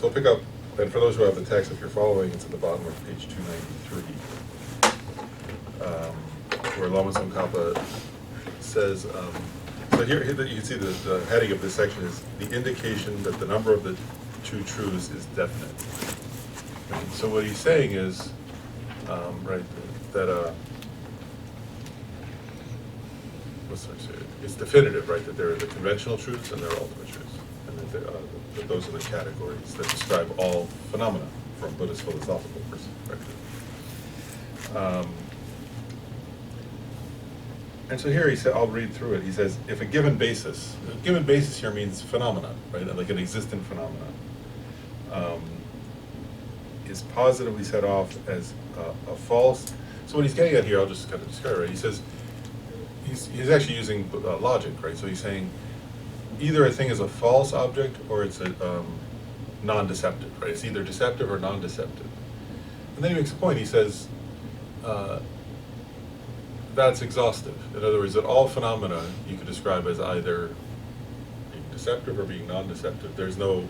we'll pick up, and for those who have the text, if you're following, it's at the bottom of page 293, where Lama Tsongkhapa says, so here you can see the heading of this section is the indication that the number of the two truths is definite. Right? So what he's saying is, right, that it's definitive, right, that there are the conventional truths and there are ultimate truths, and that those are the categories that describe all phenomena from Buddhist philosophical perspective. And so here he said, I'll read through it. He says, if a given basis here means phenomena, right, like an existent phenomena, is positively set off as a false. So what he's getting at here, I'll just kind of describe it. Right? He says he's actually using logic, right? So he's saying either a thing is a false object or it's a non-deceptive, right? It's either deceptive or non-deceptive. And then he makes a point. He says that's exhaustive. In other words, that all phenomena you could describe as either being deceptive or being non-deceptive. There's no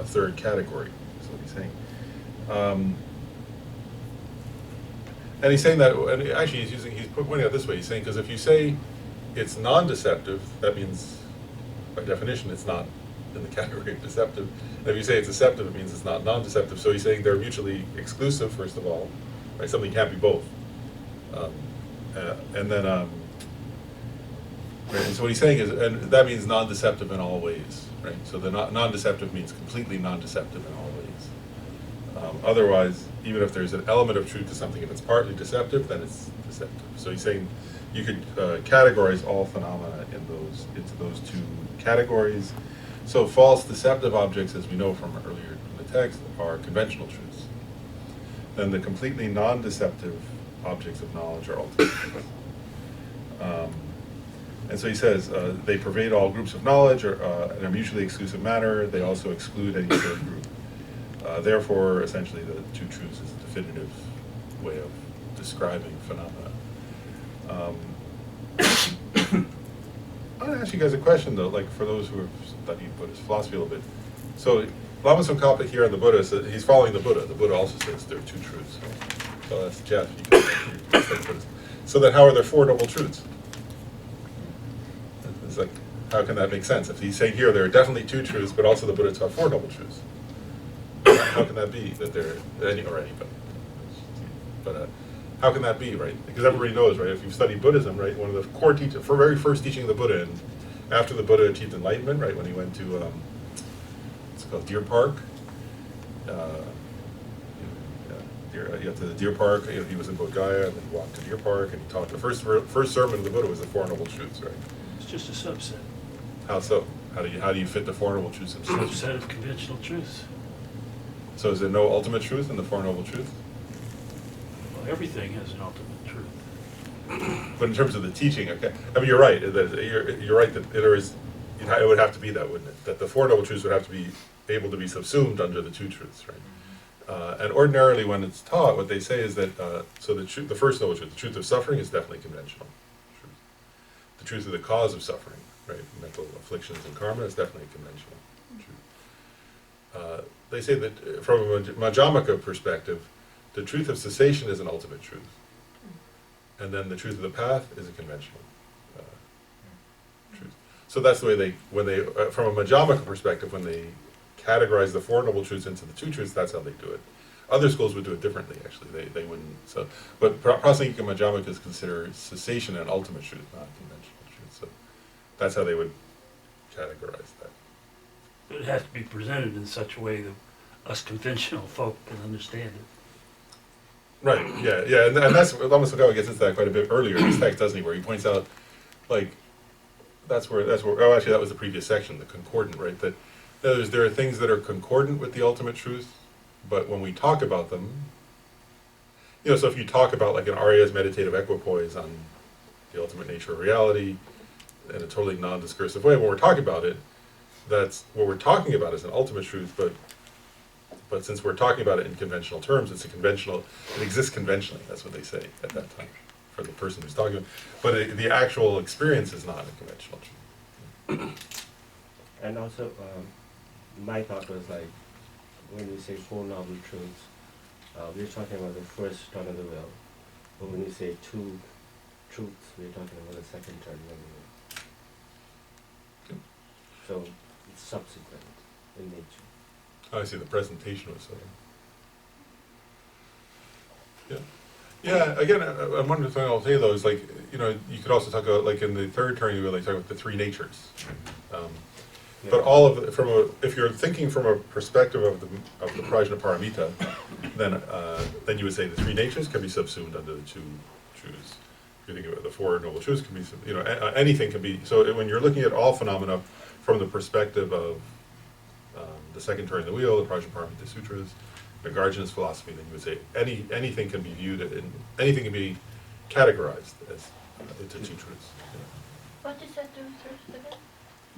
third category. That's what he's saying. And he's saying that, and actually he's pointing out this way. He's saying, because if you say it's non-deceptive, that means, by definition, it's not in the category of deceptive. And if you say it's deceptive, it means it's not non-deceptive. So he's saying they're mutually exclusive, first of all, right? Something can't be both. And then, right, and so what he's saying is, and that means non-deceptive in all ways, right? So the non-deceptive means completely non-deceptive in all ways. Otherwise, even if there's an element of truth to something, if it's partly deceptive, then it's deceptive. So he's saying you could categorize all phenomena into those two categories. So false deceptive objects, as we know from earlier in the text, are conventional truths. Then the completely non-deceptive objects of knowledge are ultimate truths. And so he says they pervade all groups of knowledge in a mutually exclusive manner. They also exclude any third group. Therefore, essentially, the two truths is a definitive way of describing phenomena. I want to ask you guys a question, though, like for those who have studied Buddhist philosophy a little bit. So Lama Tsongkhapa here in the Buddha, he's following the Buddha. The Buddha also says there are two truths. So that's Jeff. You can study Buddhism. So then how are there four noble truths? It's like, how can that make sense? If he's saying here there are definitely two truths, but also the Buddha taught four noble truths. How can that be that there are anybody? But how can that be, right? Because everybody knows, right? If you've studied Buddhism, right, one of the core teachings, for very first teaching of the Buddha, and after the Buddha achieved enlightenment, right, when he went to it's called Deer Park. You got to the Deer Park. He was in Bodh Gaya, and then he walked to Deer Park, and he taught the first sermon of the Buddha was the Four Noble Truths, right? It's just a subset. How so? How do you fit the Four Noble Truths in? Subset of conventional truths. So is there no ultimate truth in the Four Noble Truths? Well, everything has an ultimate truth. But in terms of the teaching, okay. I mean, you're right. You're right that it would have to be that, wouldn't it? That the Four Noble Truths would have to be able to be subsumed under the two truths, right? And ordinarily, when it's taught, what they say is that so the first noble truth, the truth of suffering, is definitely conventional truth. The truth of the cause of suffering, right, mental afflictions and karma, is definitely conventional truth. They say that from a Majjhimaka perspective, the truth of cessation is an ultimate truth, and then the truth of the path is a conventional truth. So that's the way from a Majjhimaka perspective, when they categorize the Four Noble Truths into the two truths, that's how they do it. Other schools would do it differently, actually. They wouldn't. So, but Prasangika Majjhimikas consider cessation an ultimate truth, not conventional truth. So that's how they would categorize that. It has to be presented in such a way that us conventional folk can understand it. Right, yeah, and that's, Lama Tsongkhapa gets into that quite a bit earlier in his text, doesn't he, where he points out, like, that's where, oh, actually, that was the previous section, the concordant, right, that there are things that are concordant with the ultimate truth, but when we talk about them, so if you talk about, like, an Arya's meditative equipoise on the ultimate nature of reality in a totally non-discursive way, when we're talking about it, that's what we're talking about is an ultimate truth, but since we're talking about it in conventional terms, it exists conventionally, that's what they say at that time, for the person who's talking about it. But the actual experience is not a conventional truth. And also, my thought was like, when we say Four Noble Truths, we're talking about the first turn of the wheel. But when we say two truths, we're talking about the second turn of the wheel. Okay. So it's subsequent in nature. Oh, I see, the presentation was something. Yeah. Yeah, again, one thing I'll say though is like, you know, you could also talk about, like in the third turn, you really talk about the three natures. But all of it, if you're thinking from a perspective of the Prajnaparamita, then you would say the three natures can be subsumed under the two truths. If you think about the Four Noble Truths, can be, you know, anything can be. So when you're looking at all phenomena from the perspective of the second turn of the wheel, the Prajnaparamita Sutras, the Nagarjuna's philosophy, then you would say anything can be viewed anything can be categorized as into two truths. Yeah. What is that two truths again?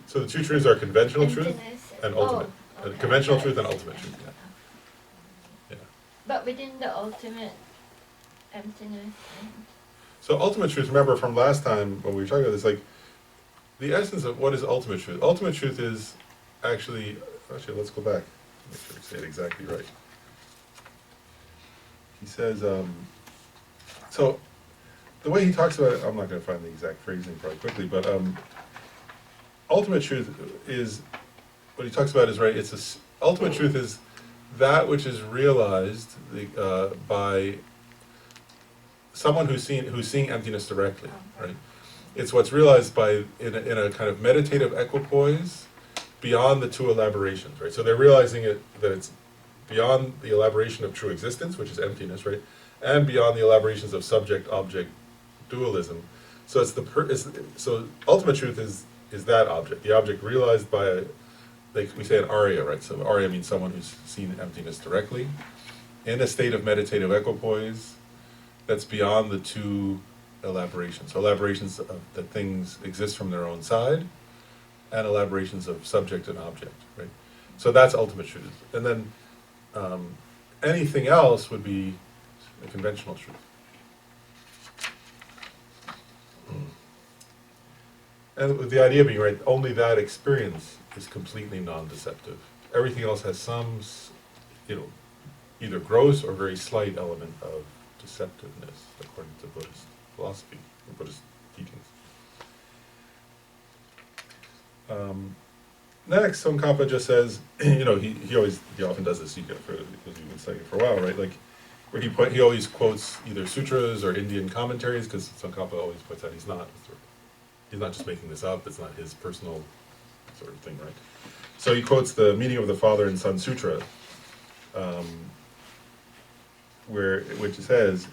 So the two truths are conventional truth Emptiness and ultimate. okay. Conventional truth and ultimate truth. Yeah. Yeah. But within the ultimate emptiness. So ultimate truth, remember from last time when we were talking about this, like the essence of what is ultimate truth. Ultimate truth is actually let's go back. Make sure we say it exactly right. He says, so the way he talks about it, I'm not going to find the exact phrasing probably quickly, but ultimate truth is, what he talks about is, right, ultimate truth is that which is realized by someone who's seeing emptiness directly, right? It's what's realized in a kind of meditative equipoise beyond the two elaborations, right? So they're realizing that it's beyond the elaboration of true existence, which is emptiness, right? And beyond the elaborations of subject-object dualism. So so ultimate truth is that object, the object realized by, like we say an Arya, right? So Arya means someone who's seen emptiness directly, in a state of meditative equipoise that's beyond the two elaborations. So elaborations of that things exist from their own side, and elaborations of subject and object, right? So that's ultimate truth. And then anything else would be a conventional truth. And with the idea being, right, only that experience is completely non-deceptive. Everything else has some, either gross or very slight element of deceptiveness, according to Buddhist philosophy, or Buddhist teachings. Next, Tsongkhapa just says, he often does this, because you've been studying for a while, right? Like, where he always quotes either sutras or Indian commentaries, because Tsongkhapa always points out he's not just making this up, it's not his personal sort of thing, right? So he quotes the Meaning of the Father and Son Sutra, which says,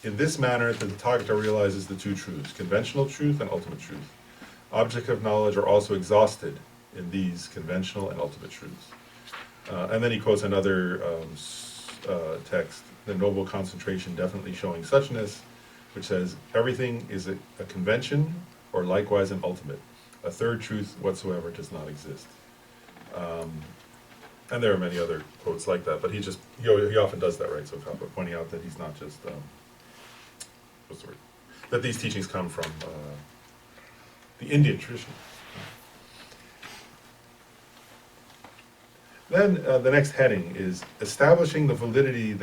in this manner, the Tathagata realizes the two truths, conventional truth and ultimate truth. Objects of knowledge are also exhausted in these conventional and ultimate truths. And then he quotes another text, the Noble Concentration Definitely Showing Suchness, which says, everything is a convention or likewise an ultimate. A third truth whatsoever does not exist. And there are many other quotes like that, but he often does that, right? So pointing out that he's not just, what's the word? That these teachings come from the Indian tradition. Then the next heading is establishing the validity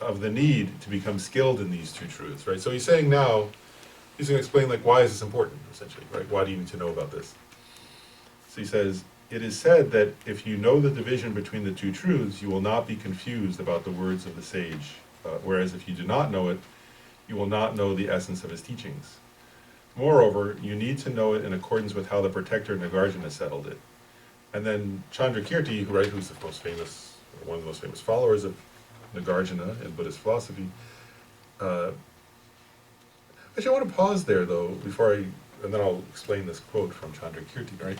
of the need to become skilled in these two truths, right? So he's saying now, he's going to explain, like, why is this important, essentially, right? Why do you need to know about this? So he says, it is said that if you know the division between the two truths, you will not be confused about the words of the sage, whereas if you do not know it, you will not know the essence of his teachings. Moreover, you need to know it in accordance with how the protector Nagarjuna settled it. And then Chandrakirti, right, who's one of the most famous followers of Nagarjuna in Buddhist philosophy. Actually, I want to pause there, though, and then I'll explain this quote from Chandrakirti, right?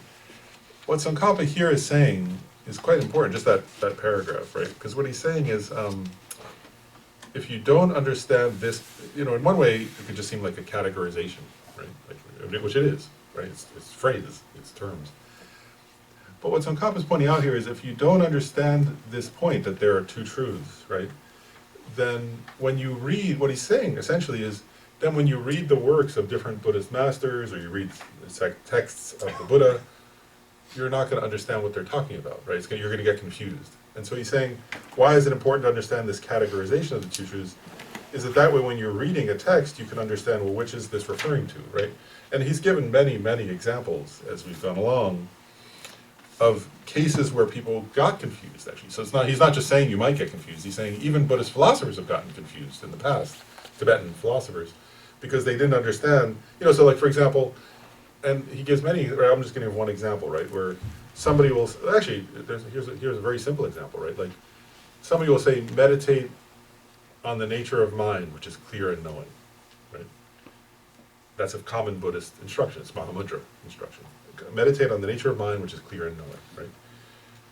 What Tsongkhapa here is saying is quite important, just that paragraph, right? Because what he's saying is, if you don't understand this, in one way, it could just seem like a categorization, right? Which it is, right? It's phrases, it's terms. But what Tsongkhapa is pointing out here is if you don't understand this point that there are two truths, right? Then when you read, what he's saying essentially is, then when you read the works of different Buddhist masters, or you read the texts of the Buddha, you're not going to understand what they're talking about, right? You're going to get confused. And so he's saying, why is it important to understand this categorization of the two truths? Is that way when you're reading a text, you can understand, well, which is this referring to, right? And he's given many, many examples as we've gone along of cases where people got confused, actually. So he's not just saying you might get confused, he's saying even Buddhist philosophers have gotten confused in the past, Tibetan philosophers, because they didn't understand, so like, for example, and he gives many, I'm just gonna give one example, right, where somebody will, actually, here's a very simple example, right, like, somebody will say, meditate on the nature of mind, which is clear and knowing, right? That's a common Buddhist instruction, it's Mahamudra instruction. Meditate on the nature of mind, which is clear and knowing, right?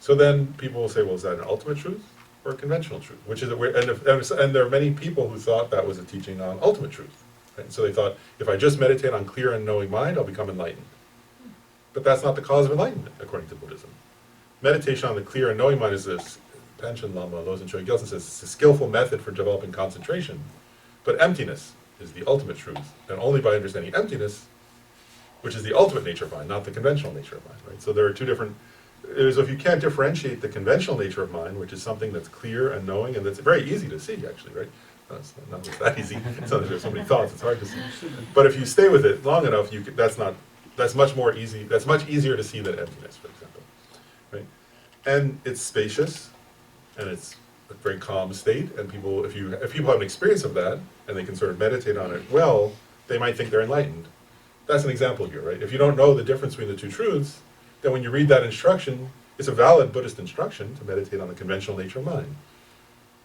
So then people will say, well, is that an ultimate truth or a conventional truth? Which is, and there are many people who thought that was a teaching on ultimate truth. Right? So they thought, if I just meditate on clear and knowing mind, I'll become enlightened. But that's not the cause of enlightenment, according to Buddhism. Meditation on the clear and knowing mind is this, Panchen Lama Lozen Choy Gyaltsen says, it's a skillful method for developing concentration. But emptiness is the ultimate truth. And only by understanding emptiness, which is the ultimate nature of mind, not the conventional nature of mind, right? So there are two different, if you can't differentiate the conventional nature of mind, which is something that's clear and knowing, and that's very easy to see, actually, right? No, it's not that easy. There's so many thoughts, it's hard to see. But if you stay with it long enough, that's much easier to see than emptiness, for example, right? And it's spacious, and it's a very calm state, and if people have an experience of that, and they can sort of meditate on it well, they might think they're enlightened. That's an example here, right? If you don't know the difference between the two truths, then when you read that instruction, it's a valid Buddhist instruction to meditate on the conventional nature of mind.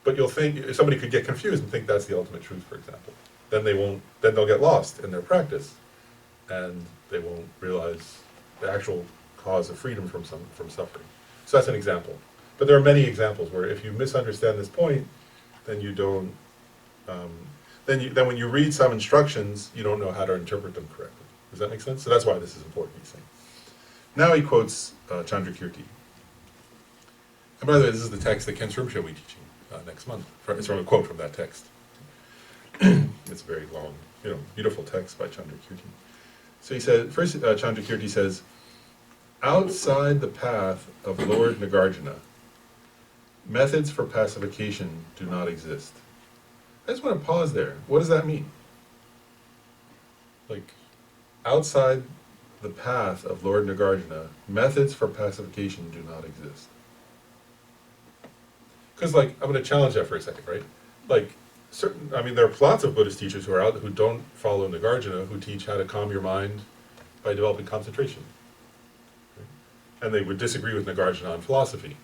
But you'll think, somebody could get confused and think that's the ultimate truth, for example. Then they'll get lost in their practice, and they won't realize the actual cause of freedom from suffering. So that's an example. But there are many examples where if you misunderstand this point, then you don't, then when you read some instructions, you don't know how to interpret them correctly. Does that make sense? So that's why this is important, he's saying. Now he quotes Chandrakirti. And by the way, this is the text that Ken Srimsha will be teaching next month. It's from a quote from that text. It's a very long, beautiful text by Chandrakirti. So he said, first Chandrakirti says, outside the path of Lord Nagarjuna, methods for pacification do not exist. I just want to pause there. What does that mean? Like, outside the path of Lord Nagarjuna, methods for pacification do not exist. Because, like, I'm going to challenge that for a second, right? Like, there are lots of Buddhist teachers who are out who don't follow Nagarjuna, who teach how to calm your mind by developing concentration. Right? And they would disagree with Nagarjuna on philosophy.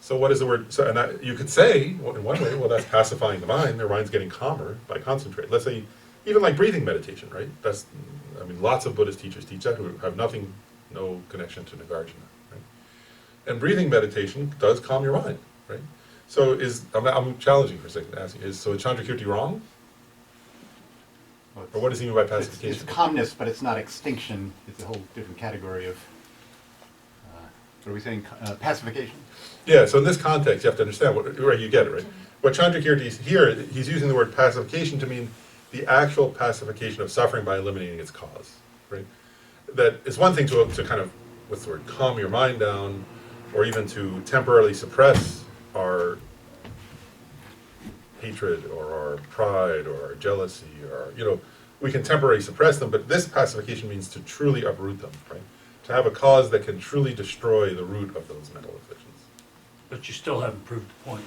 So what is the word? So, and you could say, in one way, well, that's pacifying the mind. Their mind's getting calmer by concentrating. Let's say, even like breathing meditation, right? Lots of Buddhist teachers teach that who have no connection to Nagarjuna, right? And breathing meditation does calm your mind, right? So I'm challenging for a second, asking, so is Chandrakirti wrong? Well, Or what does he mean by it's pacification? calmness, but it's not extinction. It's a whole different category of, what are we saying, pacification? Yeah, so in this context, you have to understand, right, you get it, right? What Chandrakirti is here, he's using the word pacification to mean the actual pacification of suffering by eliminating its cause, right? That it's one thing to kind of, what's the word, calm your mind down, or even to temporarily suppress our hatred or our pride or our jealousy, or, we can temporarily suppress them, but this pacification means to truly uproot them, right? To have a cause that can truly destroy the root of those mental afflictions. But you still haven't proved the point.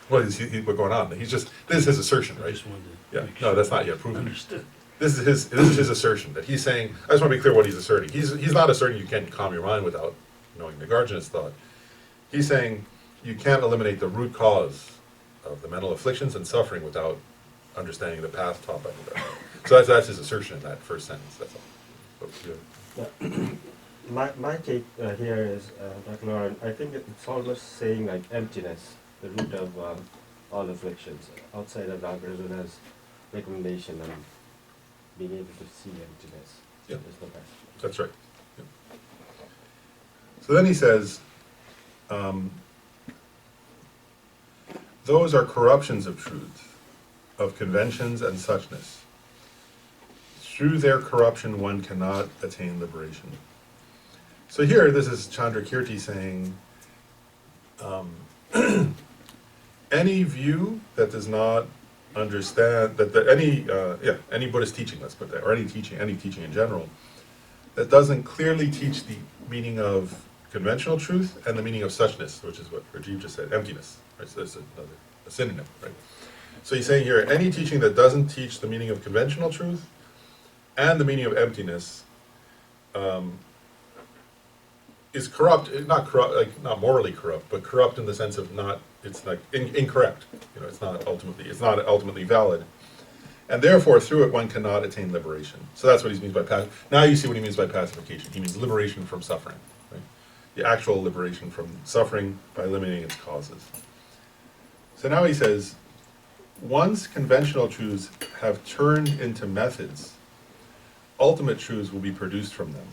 What is what's going on? This is his assertion, I right? just wanted to Yeah, make no, sure that's not I yet proven. Understood. This is his assertion, that he's saying, I just want to be clear what he's asserting. He's not asserting you can't calm your mind without knowing Nagarjuna's thought. He's saying you can't eliminate the root cause of the mental afflictions and suffering without understanding the path taught by Nagarjuna. So that's his assertion in that first sentence, that's all. My take here is, Dr. Lauren, I think it's almost saying like emptiness, the root of all afflictions, outside of Nagarjuna's recommendation and being able to see emptiness. Yeah. There's no passage. That's right. Yeah. So then he says, those are corruptions of truth, of conventions and suchness. Through their corruption one cannot attain liberation. So here, this is Chandrakirti saying, any view that does not understand, any Buddhist teaching, let's put that, or any teaching in general, that doesn't clearly teach the meaning of conventional truth and the meaning of suchness, which is what Rajiv just said, emptiness, right? So that's a synonym, right? So he's saying here, any teaching that doesn't teach the meaning of conventional truth and the meaning of emptiness is corrupt, not corrupt, like not morally corrupt, but corrupt in the sense of it's like incorrect. You know, it's not ultimately valid, and therefore through it one cannot attain liberation. So that's what he means by now you see what he means by pacification. He means liberation from suffering, right? The actual liberation from suffering by eliminating its causes. So now he says, once conventional truths have turned into methods, ultimate truths will be produced from them.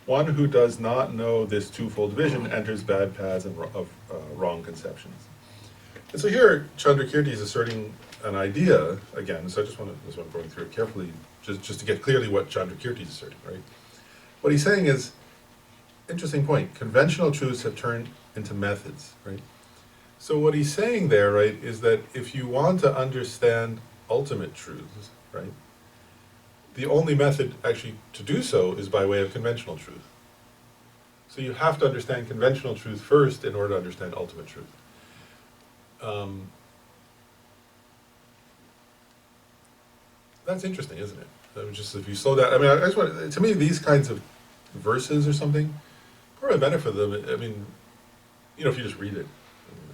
One who does not know this twofold vision enters bad paths of wrong conceptions. And so here, Chandrakirti is asserting an idea, again, so I just want to, going through it carefully, just to get clearly what Chandrakirti is asserting, right? What he's saying is, interesting point, conventional truths have turned into methods, right? So what he's saying there, right, is that if you want to understand ultimate truths, right, the only method actually to do so is by way of conventional truth. So you have to understand conventional truth first in order to understand ultimate truth. That's interesting, isn't it? I mean, just if you slow down, I mean, I just want, to me, these kinds of verses or something, part of the benefit of them, I mean, you know, if you just read it,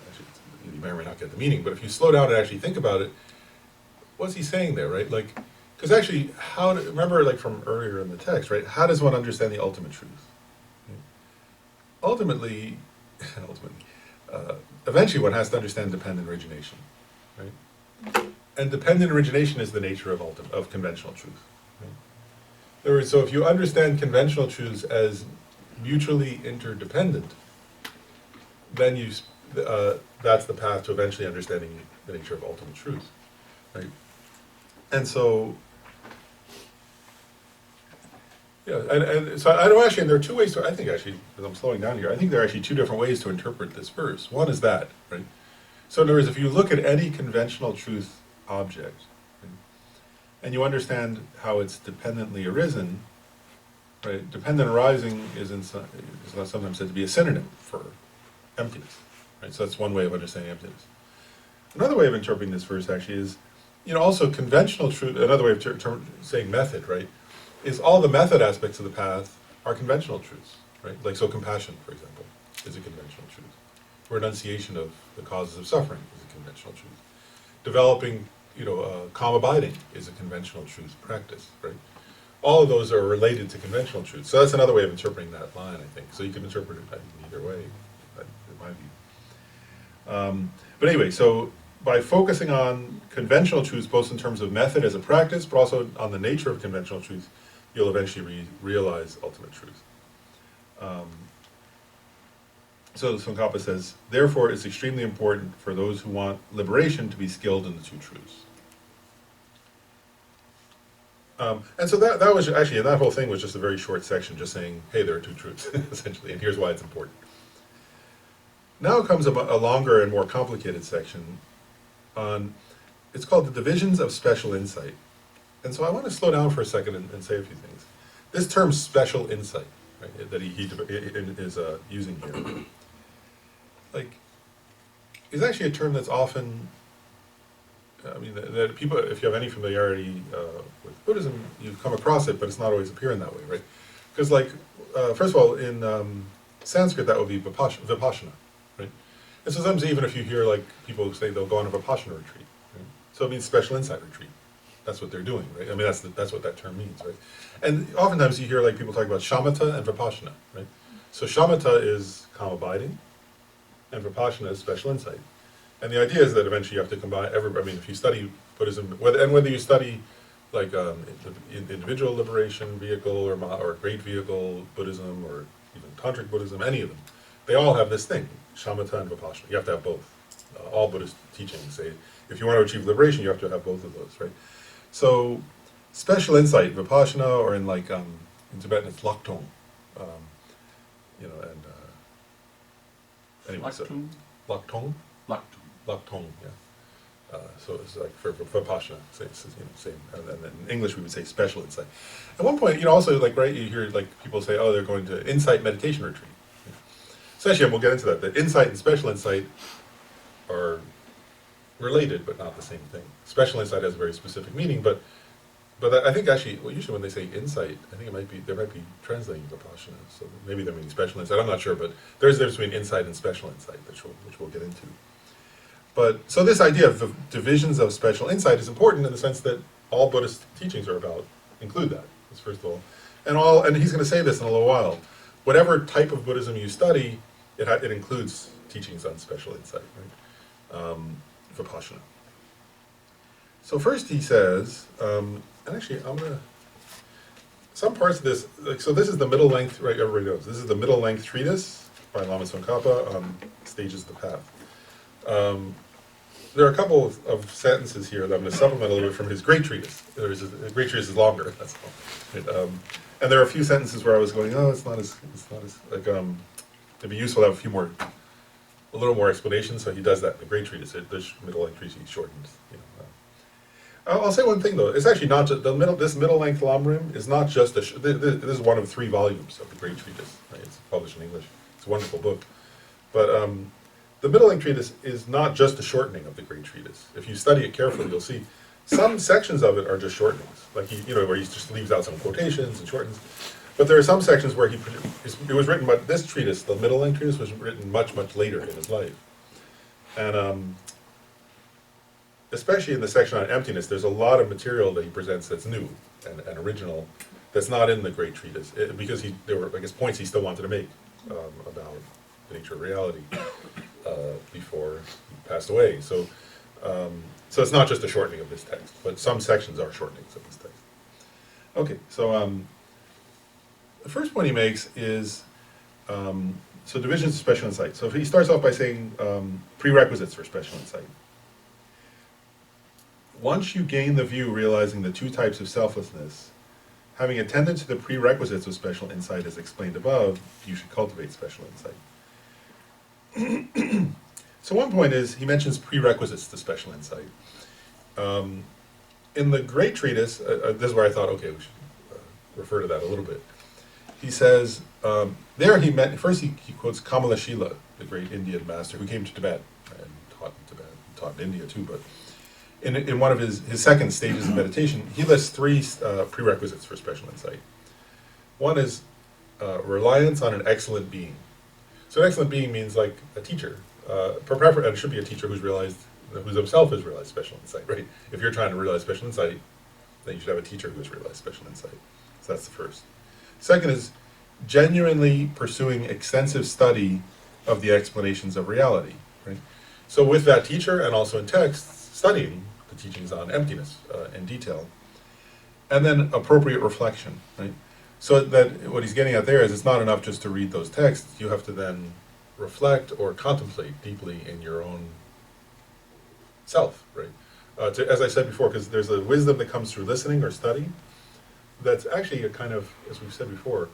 actually, you may or may not get the meaning, but if you slow down and actually think about it, what's he saying there, right? Like, because actually, remember, like from earlier in the text, right? How does one understand the ultimate truth? Ultimately, eventually one has to understand dependent origination, right? And dependent origination is the nature of conventional truth. Right? In other words, so if you understand conventional truths as mutually interdependent, then that's the path to eventually understanding the nature of ultimate truth, right? And so, yeah, and so I know actually, and there are two ways to, I think actually, as I'm slowing down here, I think there are actually two different ways to interpret this verse. One is that, right? So in other words, if you look at any conventional truth object, right, and you understand how it's dependently arisen, right? Dependent arising is sometimes said to be a synonym for emptiness, right? So that's one way of understanding emptiness. Another way of interpreting this verse actually is, you know, also conventional truth, another way of saying method, right, is all the method aspects of the path are conventional truths, right? Like, so compassion, for example, is a conventional truth. Or enunciation of the causes of suffering is a conventional truth. Developing, you know, calm abiding is a conventional truth practice, right? All of those are related to conventional truth. So that's another way of interpreting that line, I think. So you can interpret it either way, in my view. But anyway, so by focusing on conventional truths, both in terms of method as a practice, but also on the nature of conventional truth, you'll eventually realize ultimate truth. So Tsongkhapa says, therefore it's extremely important for those who want liberation to be skilled in the two truths. And so that was actually, that whole thing was just a very short section, just saying, hey, there are two truths, essentially, and here's why it's important. Now comes a longer and more complicated section on, it's called the divisions of special insight. And so I want to slow down for a second and say a few things. This term special insight, right, that he is using here, like, is actually a term that's often, I mean, that people, if you have any familiarity with Buddhism, you come across it, but it's not always appearing that way, right? Because, like, first of all, in Sanskrit, that would be vipassana, right? And so sometimes even if you hear, like, people say they'll go on a vipassana retreat, right? So it means special insight retreat. That's what they're doing, right? I mean, that's what that term means, right? And oftentimes you hear, like, people talk about shamatha and vipassana, right? So shamatha is calm abiding, and vipassana is special insight. And the idea is that eventually you have to combine I mean, if you study Buddhism, whether you study, like, individual liberation vehicle or great vehicle Buddhism or even tantric Buddhism, any of them, they all have this thing, shamatha and vipassana. You have to have both. All Buddhist teachings say, if you want to achieve liberation, you have to have both of those, right? So, special insight, vipassana, or in, like, in Tibetan it's laktong, you know, and anyway, so Laktung? Laktong, Laktung. Laktong, yeah. So it's like for Vipassana, same. And then in English we would say special insight. At one point, also like right, you hear like people say, oh, they're going to insight meditation retreat. Essentially, and we'll get into that. That insight and special insight are related, but not the same thing. Special insight has a very specific meaning, but I think actually, well, usually when they say insight, I think they might be translating Vipassana. So maybe they're meaning special insight. I'm not sure, but there's a difference between insight and special insight, which we'll get into. But so this idea of the divisions of special insight is important in the sense that all Buddhist teachings are about include that. That's first of all, and he's going to say this in a little while. Whatever type of Buddhism you study, it includes teachings on special insight, right? Vipassana. So first he says, and actually I'm gonna some parts of this. So this is the middle length, right? Everybody knows this is the middle length treatise by Lama Tsongkhapa on stages of the path. There are a couple of sentences here that I'm going to supplement a little bit from his great treatise. The great treatise is longer, that's all. And there are a few sentences where I was going, oh, it's not as like, it'd be useful to have a little more explanation, so he does that in the great treatise. The middle length treatise he shortens. I'll say one thing though, it's actually not just, this middle length Lamrim is not just, this is one of 3 volumes of the great treatise. Right? It's published in English. It's a wonderful book. But the middle length treatise is not just a shortening of the great treatise. If you study it carefully, you'll see some sections of it are just shortenings, like where he just leaves out some quotations and shortens. But there are some sections where it was written, but this treatise, the middle length treatise, was written much, much later in his life. And especially in the section on emptiness, there's a lot of material that he presents that's new and original, that's not in the great treatise, because there were, I guess, points he still wanted to make about the nature of reality before he passed away. So it's not just a shortening of this text, but some sections are shortenings of this text. Okay, so the first point he makes is, so divisions of special insight. So he starts off by saying prerequisites for special insight. Once you gain the view realizing the 2 types of selflessness, having attended to the prerequisites of special insight as explained above, you should cultivate special insight. So one point is, he mentions prerequisites to special insight. In the great treatise, this is where I thought, okay, we should refer to that a little bit. He says, there he quotes Kamalashila, the great Indian master who came to Tibet and taught in Tibet, taught in India too, but in one of his second stages of meditation, he lists 3 prerequisites for special insight. One is reliance on an excellent being. So an excellent being means like a teacher, and it should be a teacher who himself has realized special insight, right? If you're trying to realize special insight, then you should have a teacher who has realized special insight. So that's the first. Second is genuinely pursuing extensive study of the explanations of reality, right? So with that teacher and also in text, studying the teachings on emptiness in detail, and then appropriate reflection, right? So that what he's getting at there is it's not enough just to read those texts, you have to then reflect or contemplate deeply in your own self, right? As I said before, because there's a wisdom that comes through listening or study, that's actually a kind of, as we've said before,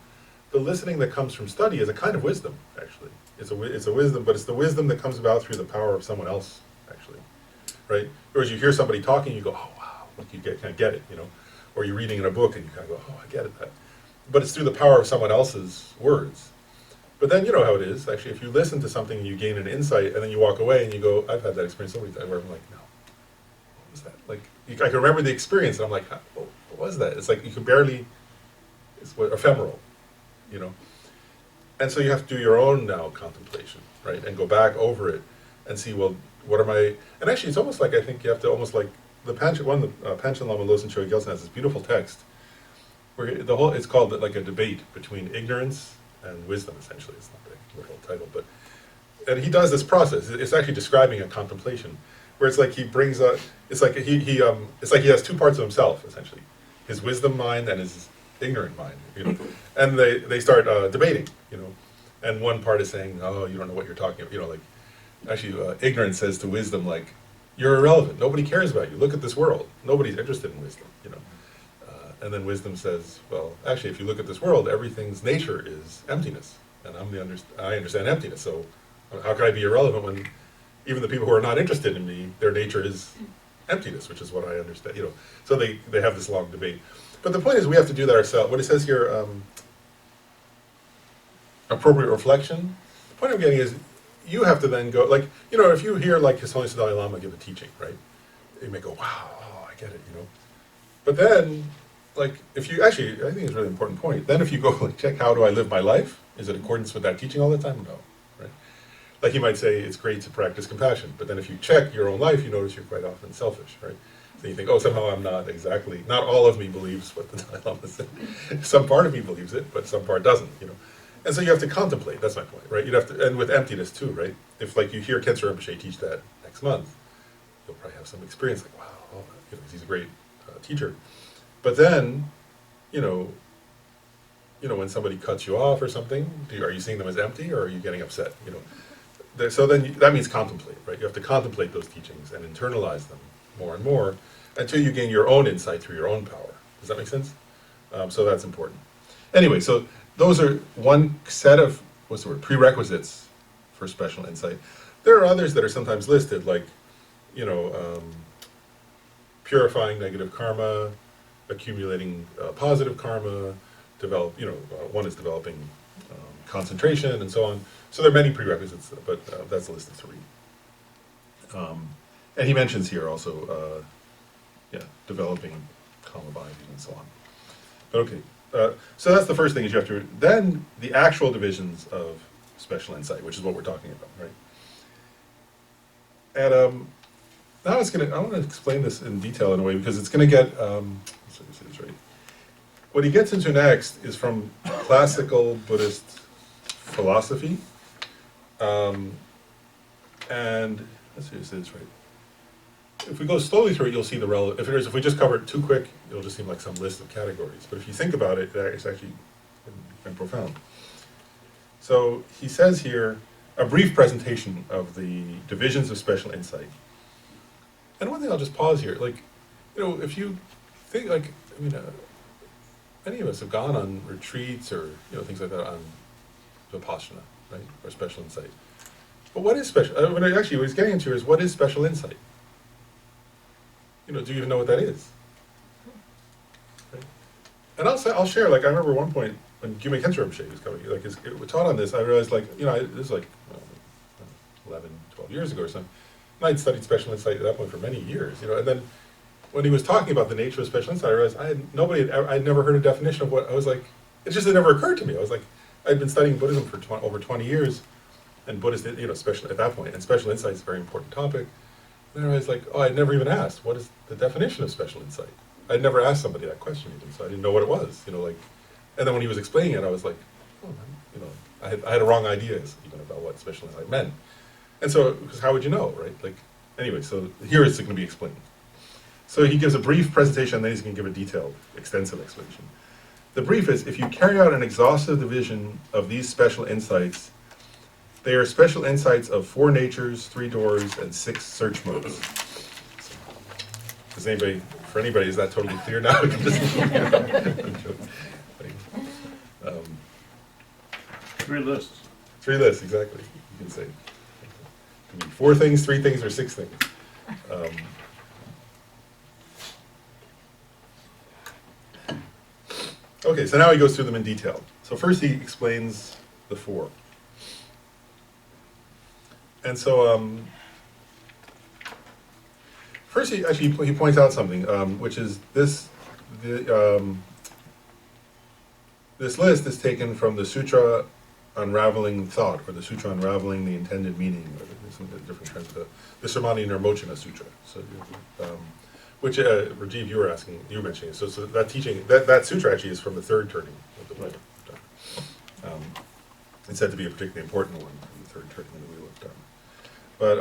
the listening that comes from study is a kind of wisdom, actually. It's a wisdom, but it's the wisdom that comes about through the power of someone else, actually, right? Whereas you hear somebody talking, you go, oh wow, like you kind of get it, or you're reading in a book and you kind of go, oh, I get it. But it's through the power of someone else's words. But then you know how it is, actually, if you listen to something and you gain an insight and then you walk away and you go, I've had that experience so many times where I'm like, no, what was that? Like, I can remember the experience and I'm like, what was that? It's like you can barely, it's ephemeral, And so you have to do your own now contemplation, right? And go back over it and see, well, what are my, and actually it's almost like, I think you have to almost like, Panchen Lama Losen Chogyaltsen has this beautiful text where it's called like a debate between ignorance and wisdom, essentially. It's not the literal title, and he does this process. It's actually describing a contemplation, where it's like he brings up, it's like he has 2 parts of himself, essentially, his wisdom mind and his ignorant mind, and they start debating, and one part is saying, oh, you don't know what you're talking about, like, actually, ignorance says to wisdom, like, you're irrelevant, nobody cares about you, look at this world, nobody's interested in wisdom, And then wisdom says, well, actually, if you look at this world, everything's nature is emptiness, and I understand emptiness. So how can I be irrelevant when even the people who are not interested in me, their nature is emptiness, which is what I understand. You know, so they have this long debate. But the point is, we have to do that ourselves. What it says here, appropriate reflection. The point I'm getting is, you have to then go, like, you know, if you hear like His Holiness the Dalai Lama give a teaching, right? You may go, wow, oh, I get it, you know. But then, like, if you actually, I think it's a really important point. Then if you go like check, how do I live my life? Is it in accordance with that teaching all the time? No, right? Like you might say, it's great to practice compassion, but then if you check your own life, you notice you're quite often selfish, right? So you think, oh, somehow I'm not exactly, not all of me believes what the Dalai Lama said. Some part of me believes it, but some part doesn't, you know. And so you have to contemplate, that's my point, right? You'd have to, and with emptiness too, right? If like you hear Khentsur Rinpoche teach that next month, you'll probably have some experience like, wow, oh, you know, he's a great teacher. But then, you know, when somebody cuts you off or something, are you seeing them as empty, or are you getting upset? You know, so then that means contemplate, right? You have to contemplate those teachings and internalize them more and more until you gain your own insight through your own power. Does that make sense? So that's important. Anyway, so those are one set of, what's the word, prerequisites for special insight. There are others that are sometimes listed, like, you know, purifying negative karma, accumulating positive karma, one is developing concentration and so on. So there are many prerequisites, but that's a list of 3. And he mentions here also, developing calm abiding and so on. But okay, so that's the first thing is you have to, then the actual divisions of special insight, which is what we're talking about, right? And now I want to explain this in detail in a way, because it's going to get, let's see if this is right. What he gets into next is from classical Buddhist philosophy, and let's see if this is right. If we go slowly through it, you'll see the relative. If we just cover it too quick, it'll just seem like some list of categories. But if you think about it, it's actually quite profound. So he says here a brief presentation of the divisions of special insight. And one thing I'll just pause here, like, you know, if you think, like, I mean, many of us have gone on retreats or, you know, things like that on Vipassana, right, or special insight. But what is special? Actually, what he's getting into is, what is special insight? You know, do you even know what that is? Right? And I'll share, like, I remember one point when Gyume Khentsur Rinpoche was coming, like, it taught on this, I realized, like, you know, this is like 11, 12 years ago or something. And I'd studied special insight at that point for many years, you know, and then when he was talking about the nature of special insight, I realized I'd never heard a definition of what, I was like, it just had never occurred to me. I was like, I'd been studying Buddhism for over 20 years, and Buddhist, you know, special at that point, and special insight is a very important topic. And I was like, oh, I'd never even asked, what is the definition of special insight? I'd never asked somebody that question even, so I didn't know what it was, you know, like, and then when he was explaining it, I was like, oh, you know, I had a wrong idea even about what special insight meant. And so, because how would you know, right? Like, anyway, so here it's going to be explained. So he gives a brief presentation, and then he's going to give a detailed, extensive explanation. The brief is, if you carry out an exhaustive division of these special insights, they are special insights of 4 natures, 3 doors, and 6 search modes. Does anybody, for anybody, is that totally clear now? Three lists. 3 lists, exactly. You can say. It can be 4 things, 3 things, or 6 things. Okay, so now he goes through them in detail. So first he explains the 4. And so, first he points out something, which is this list is taken from the Sutra Unraveling Thought, or the Sutra Unraveling the Intended Meaning, or some different kinds of the Sramani Nirmochana Sutra. So, which Rajiv, you were mentioning. So that teaching, that sutra actually is from the 3rd turning of the Buddha. It's said to be a particularly important one from the 3rd turning of the Wheel of Dharma. But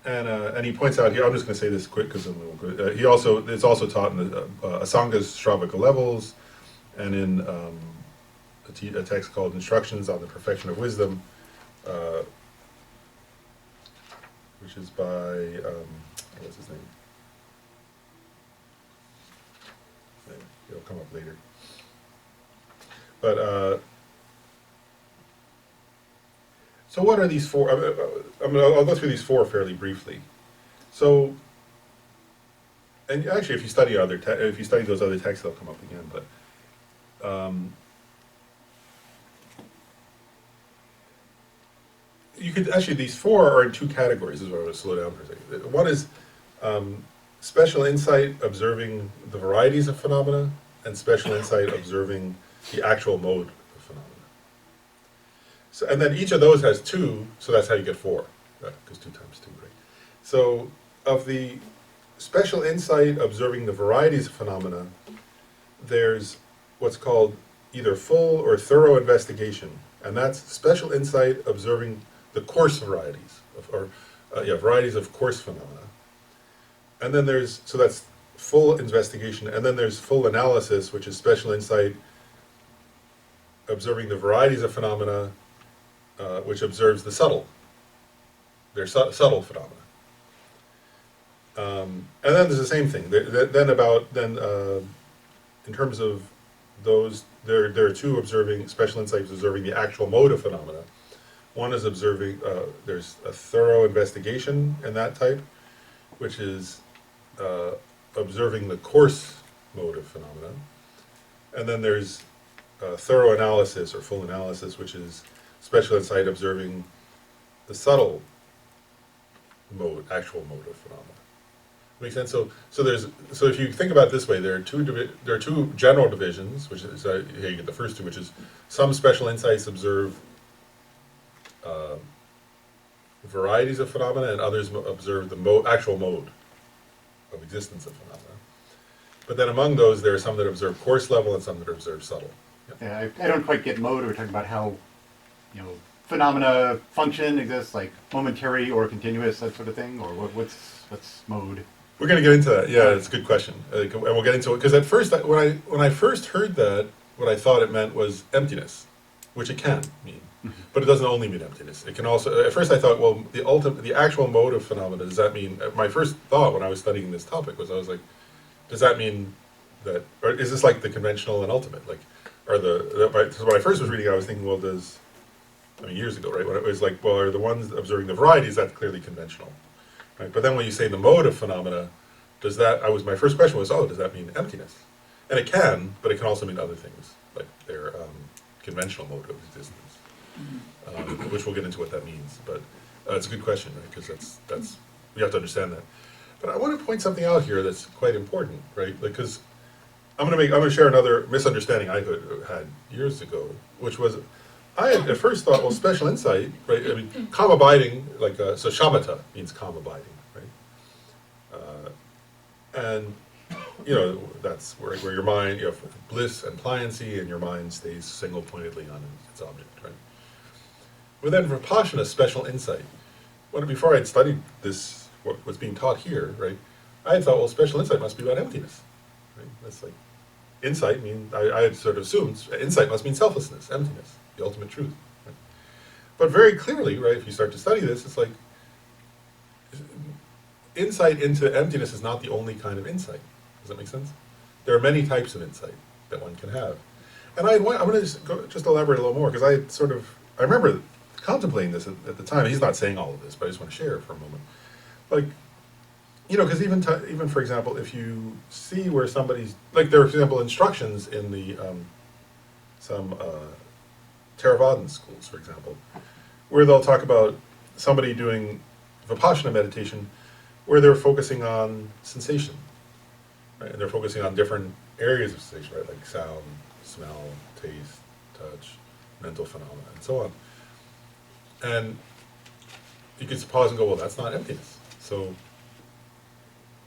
and he points out here, I'm just going to say this quick because then we'll go. It's also taught in the Asanga's Shravaka levels, and in a text called Instructions on the Perfection of Wisdom, which is by what's his name? it'll come up later. But, so what are these four? I'll go through these four fairly briefly. So, and actually, if you study if you study those other texts, they'll come up again. But you could actually, these four are in two categories. This is where I want to slow down for a second. One is special insight observing the varieties of phenomena, and special insight observing the actual mode of phenomena. So, and then each of those has two, so that's how you get four, because 2 times 2, right? So of the special insight observing the varieties of phenomena, there's what's called either full or thorough investigation, and that's special insight observing the coarse varieties, varieties of coarse phenomena. And then there's, so that's full investigation, and then there's full analysis, which is special insight observing the varieties of phenomena, which observes the subtle. They're subtle phenomena. And then there's the same thing. In terms of those, there are two observing, special insights observing the actual mode of phenomena. One is observing, there's a thorough investigation in that type, which is observing the coarse mode of phenomena. And then there's thorough analysis or full analysis, which is special insight observing the subtle mode, actual mode of phenomena. Makes sense? So if you think about it this way, there are two general divisions, which is here you get the first two, which is some special insights observe varieties of phenomena, and others observe the actual mode of existence of phenomena. But then among those, there are some that observe coarse level and some that observe subtle. Yeah, I don't quite get mode. We're talking about how, phenomena function, exists, like momentary or continuous, that sort of thing, or what's mode? We're going to get into that. Yeah, it's a good question, and we'll get into it. Because at first, when I first heard that, what I thought it meant was emptiness, which it can mean, but it doesn't only mean emptiness. It can also. At first, I thought, well, the actual mode of phenomena. Does that mean? My first thought when I was studying this topic was, I was like, does that mean that, or is this like the conventional and ultimate? Like, so when I first was reading, I was thinking, well, years ago, right? When it was like, well, are the ones observing the varieties, that's clearly conventional, right? But then when you say the mode of phenomena, my first question was, does that mean emptiness? And it can, but it can also mean other things, like their conventional mode of existence, which we'll get into what that means. But it's a good question, right? Because that's we have to understand that. But I want to point something out here that's quite important, right? Because I'm going to share another misunderstanding I had years ago, which was, I had at first thought, well, special insight, right? I mean, calm abiding, so shamatha means calm abiding, right? And that's where your mind, you have bliss and pliancy, and your mind stays single-pointedly on its object, right? But then vipassana, special insight. Before I had studied this, what's being taught here, right? I had thought, well, special insight must be about emptiness, right? That's like insight. I had sort of assumed insight must mean selflessness, emptiness, the ultimate truth. Right? But very clearly, right? If you start to study this, it's like insight into emptiness is not the only kind of insight. Does that make sense? There are many types of insight that one can have. And I'm going to just elaborate a little more, because I remember contemplating this at the time. He's not saying all of this, but I just want to share it for a moment. Because even for example, if you see where somebody's, there are, for example, instructions in the some Theravadan schools, for example, where they'll talk about somebody doing vipassana meditation, where they're focusing on sensation, right? And they're focusing on different areas of sensation, right? Like sound, smell, taste, touch, mental phenomena, and so on. And you could pause and go, well, that's not emptiness. So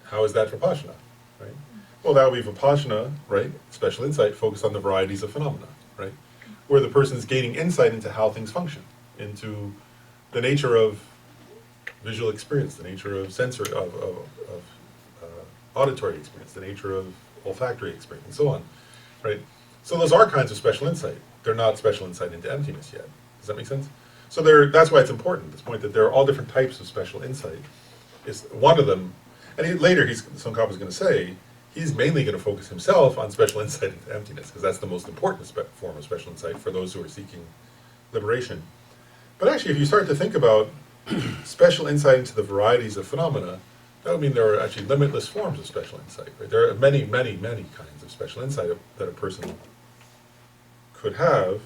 how is that vipassana, right? Well, that would be vipassana, right? Special insight focused on the varieties of phenomena, right? Where the person is gaining insight into how things function, into the nature of visual experience, the nature of sensory, of auditory experience, the nature of olfactory experience, and so on, right? So those are kinds of special insight. They're not special insight into emptiness yet. Does that make sense? So that's why it's important, this point that there are all different types of special insight. Is one of them, and later Tsongkhapa is going to say, he's mainly going to focus himself on special insight into emptiness, because that's the most important form of special insight for those who are seeking liberation. But actually, if you start to think about special insight into the varieties of phenomena, that would mean there are actually limitless forms of special insight. Right? There are many, many, many kinds of special insight that a person could have,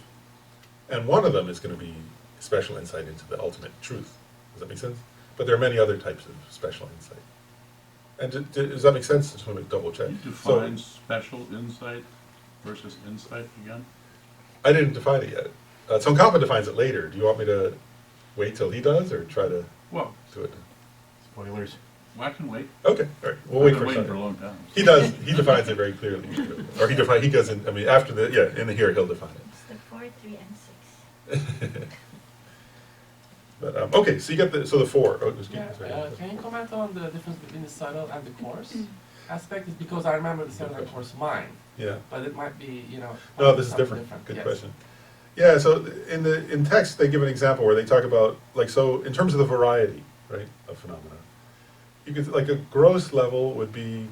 and one of them is going to be special insight into the ultimate truth. Does that make sense? But there are many other types of special insight. And does that make sense? Just want to double check. Can you define special insight versus insight again? I didn't define it yet. Tsongkhapa defines it later. Do you want me to wait till he does, or try to Well, do it? Spoilers. I can wait. Okay, all right. We'll I've wait been for a waiting for a second. long time. He does. He defines it very clearly, or he doesn't. I mean, after the in the here he'll define it. It's the 4, 3, and 6. But okay, so you get the 4. Oh, excuse me, Yeah, sorry. can you comment on the difference between the subtle and the coarse aspect? Is because I remember the subtle and coarse mind, Yeah. but it might be, No, this is something different. Good Yes. question. Yeah, so in text they give an example where they talk about so in terms of the variety, right, of phenomena. You could like a gross level would be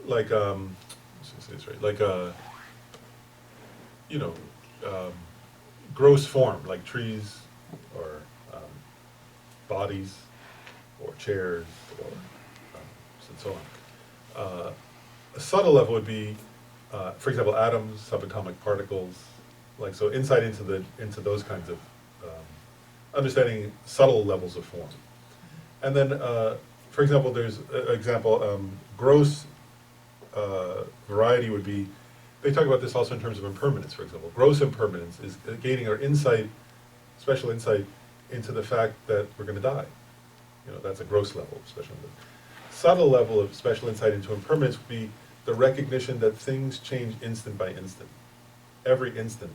like let's say this right, like a gross form, like trees or bodies or chairs or and so on. A subtle level would be, for example, atoms, subatomic particles, like so insight into those kinds of understanding subtle levels of form. And then, for example, there's an example, gross variety would be, they talk about this also in terms of impermanence, for example. Gross impermanence is gaining our insight, special insight into the fact that we're going to die. That's a gross level of special insight. Subtle level of special insight into impermanence would be the recognition that things change instant by instant. Every instant,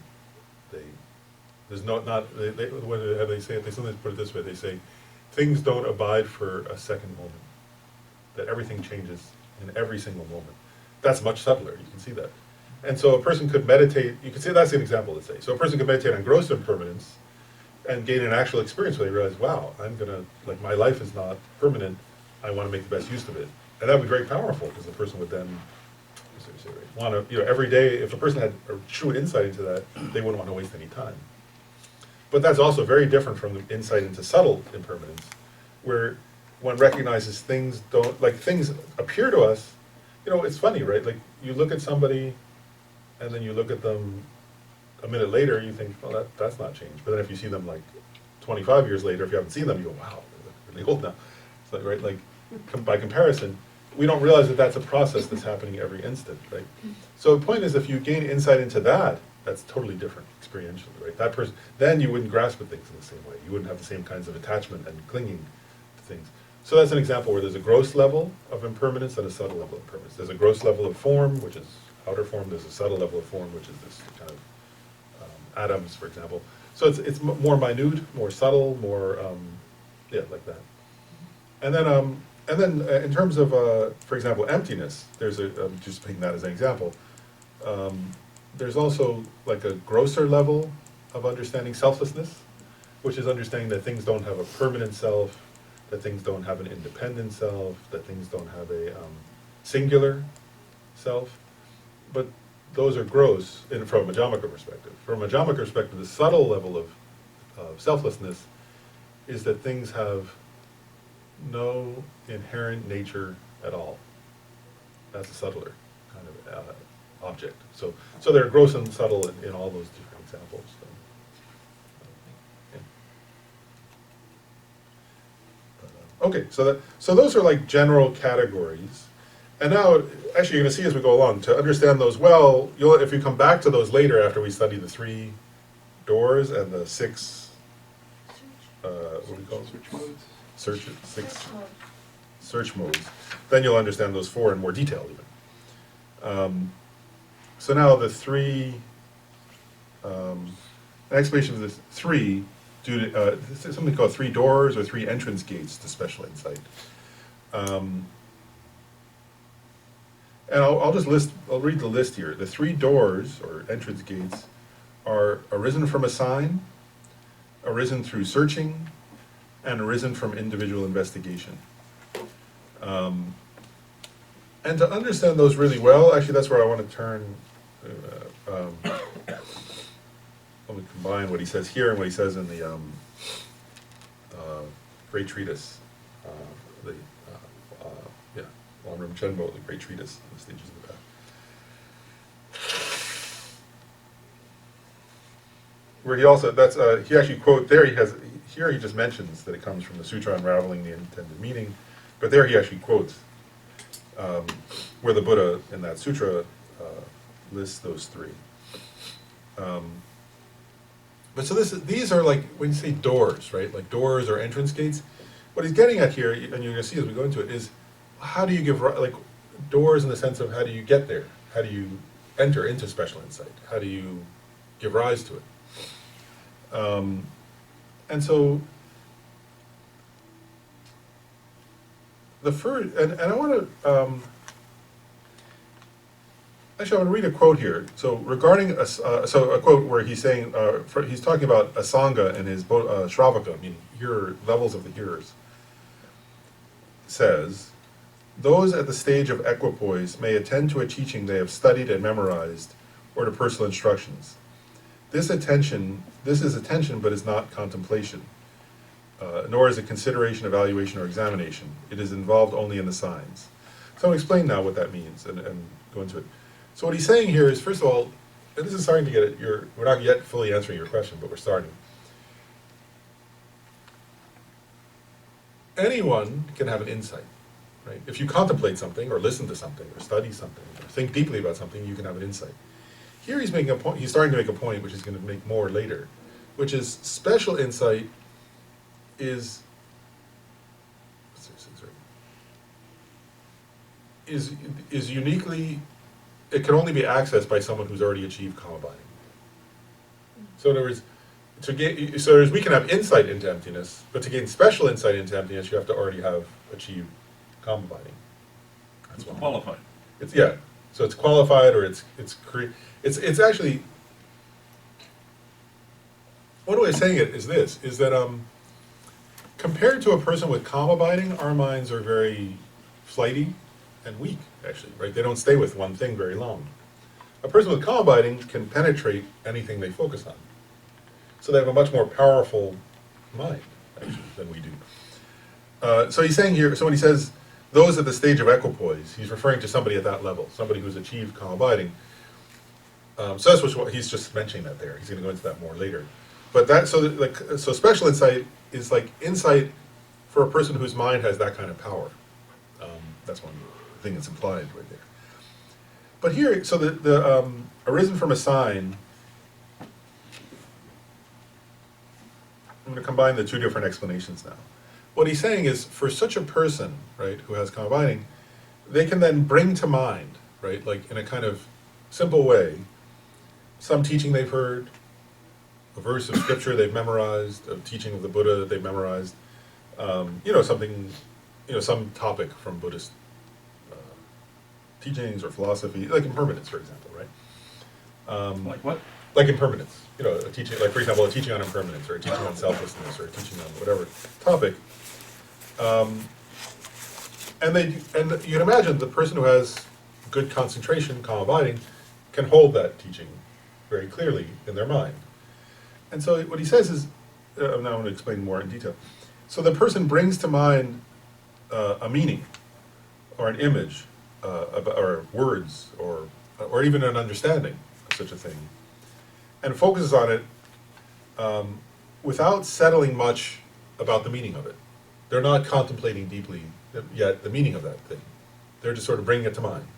there's what do they say it? They sometimes put it this way. They say, things don't abide for a second moment. That everything changes in every single moment. That's much subtler. You can see that. And so a person could meditate. You can see that's an example. Let's say so a person could meditate on gross impermanence and gain an actual experience where they realize, wow, my life is not permanent. I want to make the best use of it, and that would be very powerful because the person would then want to, every day. If a person had a true insight into that, they wouldn't want to waste any time. But that's also very different from the insight into subtle impermanence, where one recognizes things things appear to us. It's funny, right? Like you look at somebody, and then you look at them a minute later, you think, well, that's not changed. But then if you see them like 25 years later, if you haven't seen them, you go, wow, they're really old now. It's like, right, like by comparison, we don't realize that that's a process that's happening every instant, right? So the point is, if you gain insight into that, that's totally different experientially, right? That person, then you wouldn't grasp at things in the same way. You wouldn't have the same kinds of attachment and clinging to things. So that's an example where there's a gross level of impermanence and a subtle level of impermanence. There's a gross level of form, which is outer form. There's a subtle level of form, which is this kind of atoms, for example. So it's more minute, more subtle, more like that. And then in terms of for example, emptiness. There's just taking that as an example. There's also like a grosser level of understanding selflessness, which is understanding that things don't have a permanent self, that things don't have an independent self, that things don't have a singular self. But those are gross from a Majjhimaka perspective. From a Majjhimaka perspective, the subtle level of selflessness is that things have no inherent nature at all. That's a subtler kind of object. So they're gross and subtle in all those different examples. Okay, so those are like general categories. And now, actually, you're going to see as we go along, to understand those well, if you come back to those later after we study the 3 doors and the 6, what do we call them? Switch modes. 6 search modes, then you'll understand those 4 in more detail even. So now the 3, an explanation of this 3, due to something called 3 doors or 3 entrance gates to special insight. And I'll read the list here. The 3 doors or entrance gates are arisen from a sign, arisen through searching, and arisen from individual investigation. And to understand those really well, actually, that's where I want to turn. Let me combine what he says here and what he says in the Great Treatise. Yeah, Lama Tsongkhapa, the Great Treatise, the Stages of the Path. Where he also, he actually quote there, here he just mentions that it comes from the Sutra Unraveling the Intended Meaning, but there he actually quotes where the Buddha in that sutra lists those three. But so these are like, when you say doors, right, like doors or entrance gates, what he's getting at here, and you're going to see as we go into it, is how do you give, like, doors in the sense of how do you get there? How do you enter into special insight? How do you give rise to it? And so, the first, and I want to, actually I want to read a quote here. So regarding, so a quote where he's saying, he's talking about a Sangha and his Shravaka, meaning levels of the hearers, says, those at the stage of equipoise may attend to a teaching they have studied and memorized, or to personal instructions. This is attention, but is not contemplation, nor is it consideration, evaluation, or examination. It is involved only in the signs. So I'll explain now what that means and go into it. So what he's saying here is, first of all, and this is starting to get it, we're not yet fully answering your question, but we're starting. Anyone can have an insight, right? If you contemplate something, or listen to something, or study something, or think deeply about something, you can have an insight. Here he's making a point, he's starting to make a point, which he's going to make more later, which is special insight is uniquely, it can only be accessed by someone who's already achieved karma binding. So in other words, we can have insight into emptiness, but to gain special insight into emptiness, you have to already have achieved karma binding. It's qualified. So it's qualified, or it's actually, one way of saying it is this, is that compared to a person with karma binding, our minds are very flighty and weak, actually, right? They don't stay with one thing very long. A person with karma binding can penetrate anything they focus on. So they have a much more powerful mind, actually, than we do. So he's saying here, so when he says, those at the stage of equipoise, he's referring to somebody at that level, somebody who's achieved karma binding. So that's what he's just mentioning that there. He's going to go into that more later. But so special insight is like insight for a person whose mind has that kind of power. That's one thing that's implied right there. But here, so the arisen from a sign, I'm going to combine the two different explanations now. What he's saying is, for such a person, right, who has karma binding, they can then bring to mind, right, like in a kind of simple way, some teaching they've heard, a verse of scripture they've memorized, a teaching of the Buddha that they've memorized, something, some topic from Buddhist teachings or philosophy, like impermanence, for example, right? Like what? Like impermanence, a teaching, like for example, a teaching on impermanence, or a teaching on selflessness, or a teaching on whatever topic. And you can imagine the person who has good concentration, calm abiding, can hold that teaching very clearly in their mind. And so what he says is, now I'm going to explain more in detail. So the person brings to mind a meaning, or an image, or words, or even an understanding of such a thing, and focuses on it without settling much about the meaning of it. They're not contemplating deeply yet the meaning of that thing. They're just sort of bringing it to mind.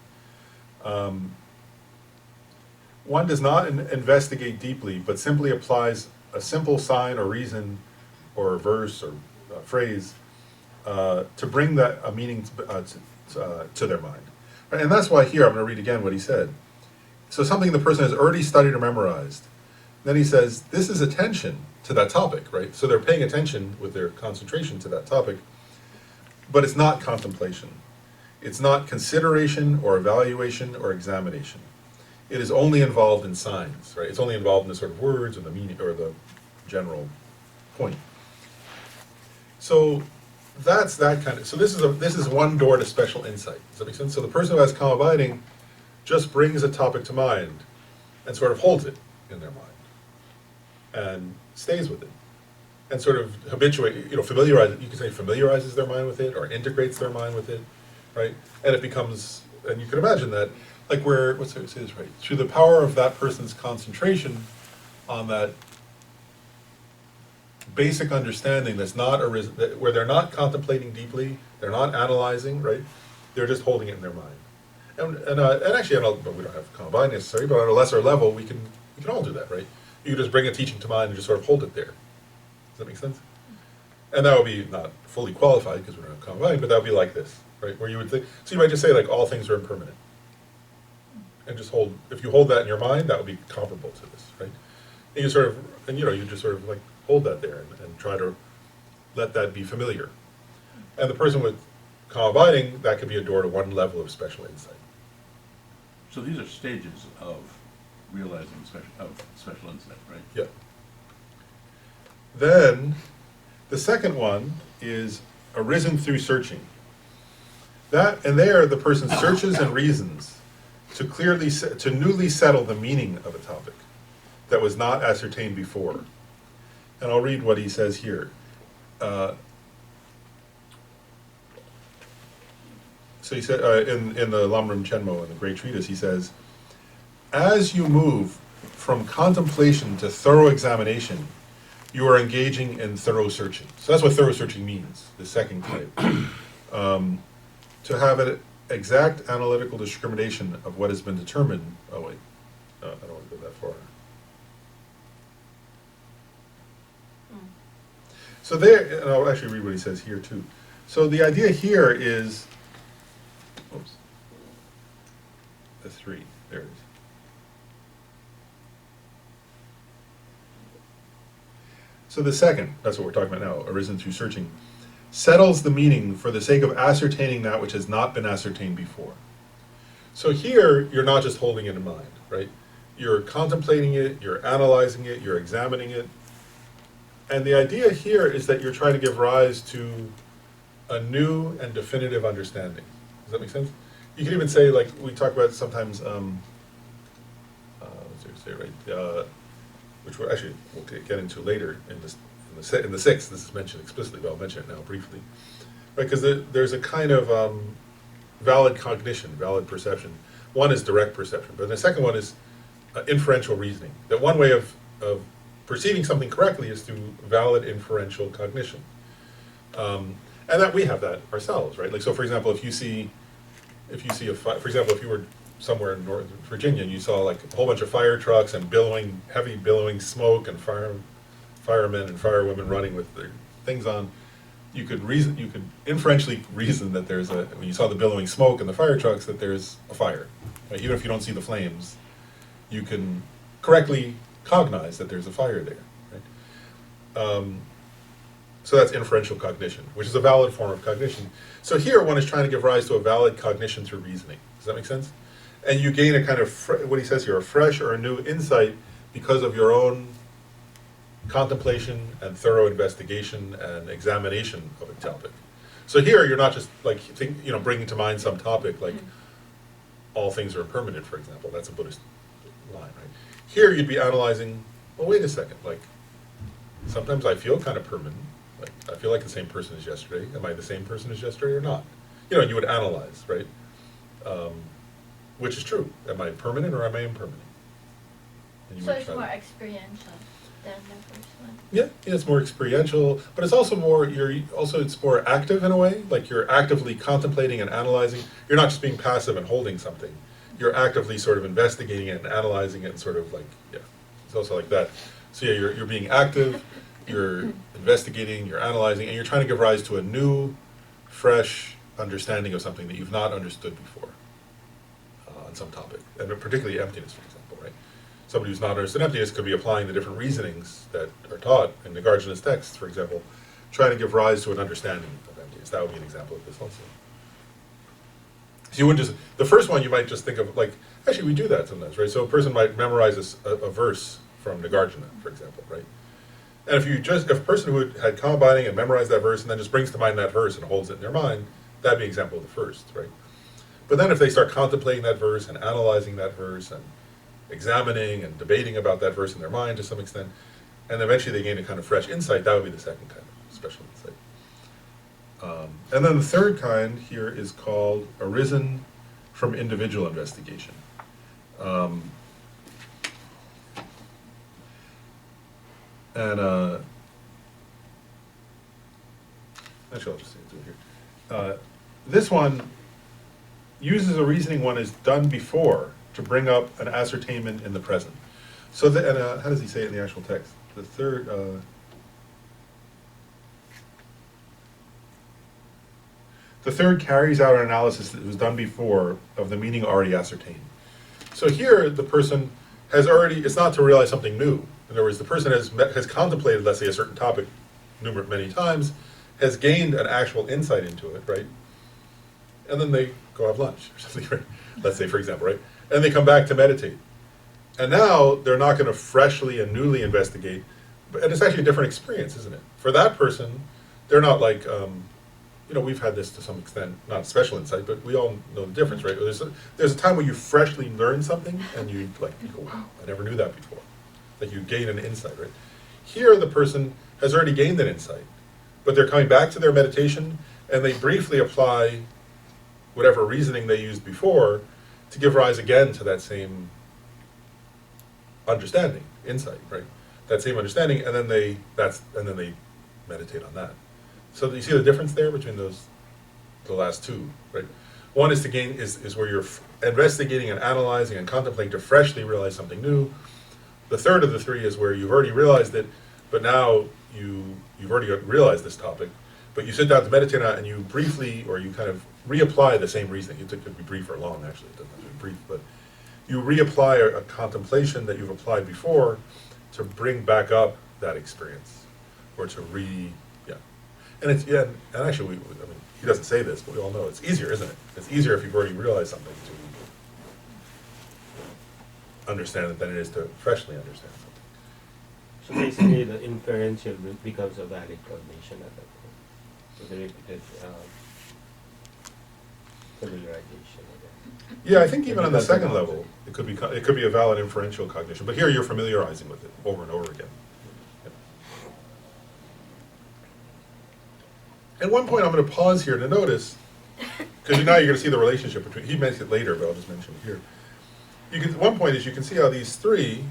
One does not investigate deeply, but simply applies a simple sign or reason or verse or phrase to bring that a meaning to their mind. And that's why here I'm going to read again what he said. So something the person has already studied or memorized. Then he says, this is attention to that topic, right? So they're paying attention with their concentration to that topic, but it's not contemplation. It's not consideration or evaluation or examination. It is only involved in signs, right? It's only involved in the sort of words and the meaning, or the general point. So that's that kind of, so this is one door to special insight. Does that make sense? So the person who has calm abiding just brings a topic to mind and sort of holds it in their mind and stays with it and sort of familiarizes, you can say familiarizes their mind with it or integrates their mind with it, right? And it becomes, and you can imagine that, like what's it say this right? Through the power of that person's concentration on that basic understanding that's not arisen, where they're not contemplating deeply, they're not analyzing, right? They're just holding it in their mind. And actually, we don't have calm abiding necessarily, but on a lesser level, we can all do that, right? You can just bring a teaching to mind and just sort of hold it there. Does that make sense? And that would be not fully qualified because we don't have calm abiding, but that would be like this, right? Where you would think, so you might just say like all things are impermanent. And just hold, if you hold that in your mind, that would be comparable to this, right? And you sort of, you just sort of like hold that there and try to let that be familiar. And the person with calm abiding, that could be a door to one level of special insight. So these are stages of realizing special insight, right? Yeah. Then, the second one is arisen through searching. And there the person searches and reasons to newly settle the meaning of a topic that was not ascertained before. And I'll read what he says here. So he said in the Lamrim Chenmo, in the Great Treatise, he says, as you move from contemplation to thorough examination, you are engaging in thorough searching. So that's what thorough searching means, the second type. To have an exact analytical discrimination of what has been determined. Oh wait, no, I don't want to go that far. So there, and I'll actually read what he says here too. So the idea here is, oops, the 3, there it is. So the second, that's what we're talking about now, arisen through searching, settles the meaning for the sake of ascertaining that which has not been ascertained before. So here, you're not just holding it in mind, right? You're contemplating it, you're analyzing it, you're examining it. And the idea here is that you're trying to give rise to a new and definitive understanding. Does that make sense? You can even say, like we talk about sometimes, which we'll get into later in the 6th. This is mentioned explicitly, but I'll mention it now briefly. Right, because there's a kind of valid cognition, valid perception. One is direct perception, but the second one is inferential reasoning. That one way of perceiving something correctly is through valid inferential cognition. And that we have that ourselves, right? Like, so for example, if you see for example, if you were somewhere in Northern Virginia and you saw like a whole bunch of fire trucks and heavy billowing smoke and firemen and firewomen running with their things on, you could inferentially reason that when you saw the billowing smoke and the fire trucks, that there's a fire. Right? Even if you don't see the flames, you can correctly cognize that there's a fire there. Right? So that's inferential cognition, which is a valid form of cognition. So here one is trying to give rise to a valid cognition through reasoning. Does that make sense? And you gain a kind of, what he says here, a fresh or a new insight because of your own contemplation and thorough investigation and examination of a topic. So here you're not just like bringing to mind some topic like all things are impermanent, for example. That's a Buddhist line, right? Here you'd be analyzing, well, wait a second, like sometimes I feel kind of permanent. Like I feel like the same person as yesterday. Am I the same person as yesterday or not? You would analyze, right? Which is true. Am I permanent or am I impermanent? So it's more experiential than the first one. Yeah, it's more experiential, but it's also it's more active in a way. Like you're actively contemplating and analyzing. You're not just being passive and holding something. You're actively sort of investigating it and analyzing it and sort of like, yeah, it's also like that. So yeah, you're being active, you're investigating, you're analyzing, and you're trying to give rise to a new, fresh understanding of something that you've not understood before on some topic, and particularly emptiness, for example, right? Somebody who's not understood emptiness could be applying the different reasonings that are taught in Nagarjuna's texts, for example, trying to give rise to an understanding of emptiness. That would be an example of this also. So you wouldn't just, the first one you might just think of like, actually we do that sometimes, right? So a person might memorize a verse from Nagarjuna, for example, right? And if a person who had Kama binding and memorized that verse and then just brings to mind that verse and holds it in their mind, that'd be an example of the first, right? But then if they start contemplating that verse and analyzing that verse and examining and debating about that verse in their mind to some extent, and eventually they gain a kind of fresh insight, that would be the second kind of special insight. And then the third kind here is called arisen from individual investigation. Actually, I'll just say it here. This one uses a reasoning one is done before to bring up an ascertainment in the present. So, how does he say it in the actual text? The third carries out an analysis that was done before of the meaning already ascertained. So here, the person has already, it's not to realize something new. In other words, the person has contemplated, let's say, a certain topic many times, has gained an actual insight into it, right? And then they go have lunch or something, right? Let's say, for example, right? And they come back to meditate. And now they're not going to freshly and newly investigate, and it's actually a different experience, isn't it? For that person, they're not like, we've had this to some extent, not special insight, but we all know the difference, right? There's a time where you freshly learn something and you go, wow, I never knew that before. Like you gain an insight, right? Here, the person has already gained an insight, but they're coming back to their meditation and they briefly apply whatever reasoning they used before to give rise again to that same understanding, insight, right? That same understanding, and then they meditate on that. So you see the difference there between the last two, right? One is to gain is where you're investigating and analyzing and contemplating to freshly realize something new. The third of the three is where you've already realized it, but now you've already realized this topic, but you sit down to meditate on it and you briefly, or you kind of reapply the same reasoning. It could be brief or long, actually, it doesn't have to be brief, but you reapply a contemplation that you've applied before to bring back up that experience, or to and actually, he doesn't say this, but we all know it's easier, isn't it? It's easier if you've already realized something to understand it than it is to freshly understand something. So basically, the inferential becomes a valid cognition at that point. So the repeated familiarization. Yeah, I think even on the second level, it could be a valid inferential cognition. But here, you're familiarizing with it over and over again. At one point, I'm going to pause here to notice, because now you're going to see the relationship between, he mentioned it later, but I'll just mention it here. One point is you can see how these three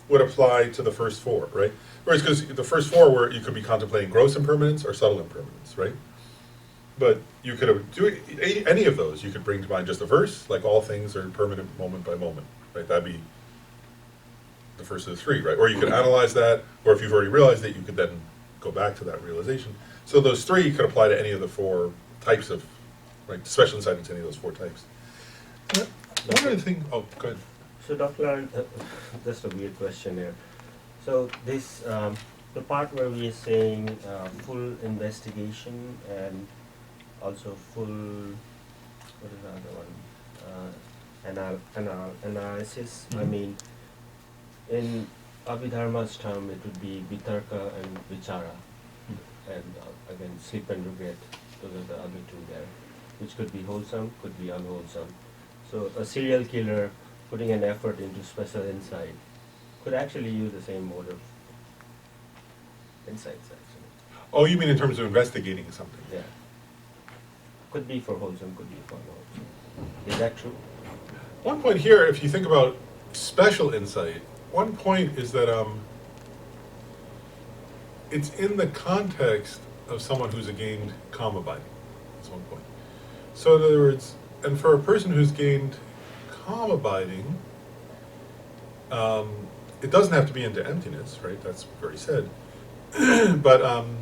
would apply to the first four, right? Whereas, because the first four you could be contemplating gross impermanence or subtle impermanence, right? But you could do any of those. You could bring to mind just a verse, like all things are permanent moment by moment, right? That'd be the first of the three, right? Or you could analyze that, or if you've already realized it, you could then go back to that realization. So those three could apply to any of the four types of, right, special insight into any of those four types. One other thing, go ahead. So Dr. Lauren, just a weird question here. So this, the part where we are saying full investigation and also full, what is the other one? Analysis. I mean, in Abhidharma's term, it would be vitarka and vichara. And again, sleep and regret, those are the other two there, which could be wholesome, could be unwholesome. So a serial killer putting an effort into special insight could actually use the same mode of insights, actually. Oh, you mean in terms of investigating something? Yeah. Could be for wholesome, could be for unwholesome. Is that true? One point here, if you think about special insight, one point is that it's in the context of someone who's gained Kama binding. That's one point. So in other words, and for a person who's gained Kama binding, it doesn't have to be into emptiness, right? That's what we already said. But I'm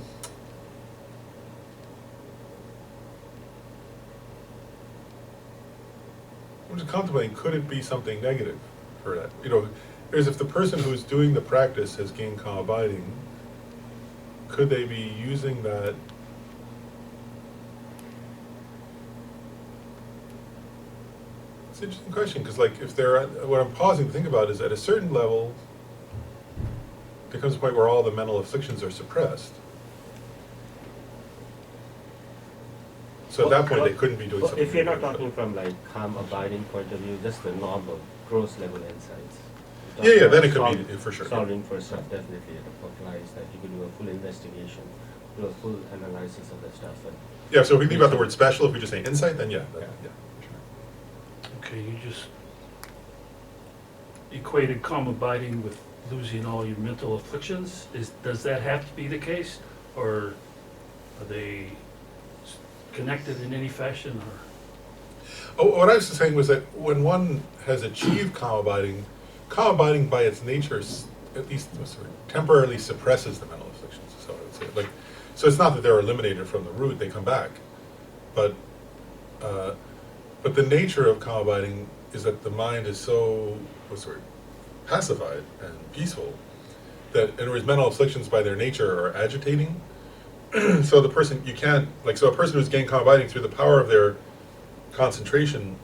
just contemplating, could it be something negative for that? Whereas if the person who's doing the practice has gained Kama binding, could they be using that It's an interesting question, because like if they're what I'm pausing to think about is at a certain level, there comes a point where all the mental afflictions are suppressed. So at that point, they couldn't be doing something. If you're not talking from like calm abiding point of view, just the normal gross level insights. Yeah, then it could be, for sure. Solving for stuff definitely applies that you can do a full investigation, do a full analysis of the stuff. And Yeah, so if we leave out the word special, if we just say insight, then yeah, for sure. Okay, you just equated calm abiding with losing all your mental afflictions. Does that have to be the case, or are they connected in any fashion, or? Oh, what I was saying was that when one has achieved calm abiding by its nature, at least sort of temporarily suppresses the mental afflictions. So I would say, like, so it's not that they're eliminated from the root; they come back, but the nature of calm abiding is that the mind is so pacified and peaceful that, in other words, mental afflictions by their nature are agitating. So the person, you can't, like, so a person who's gained calm abiding through the power of their concentration,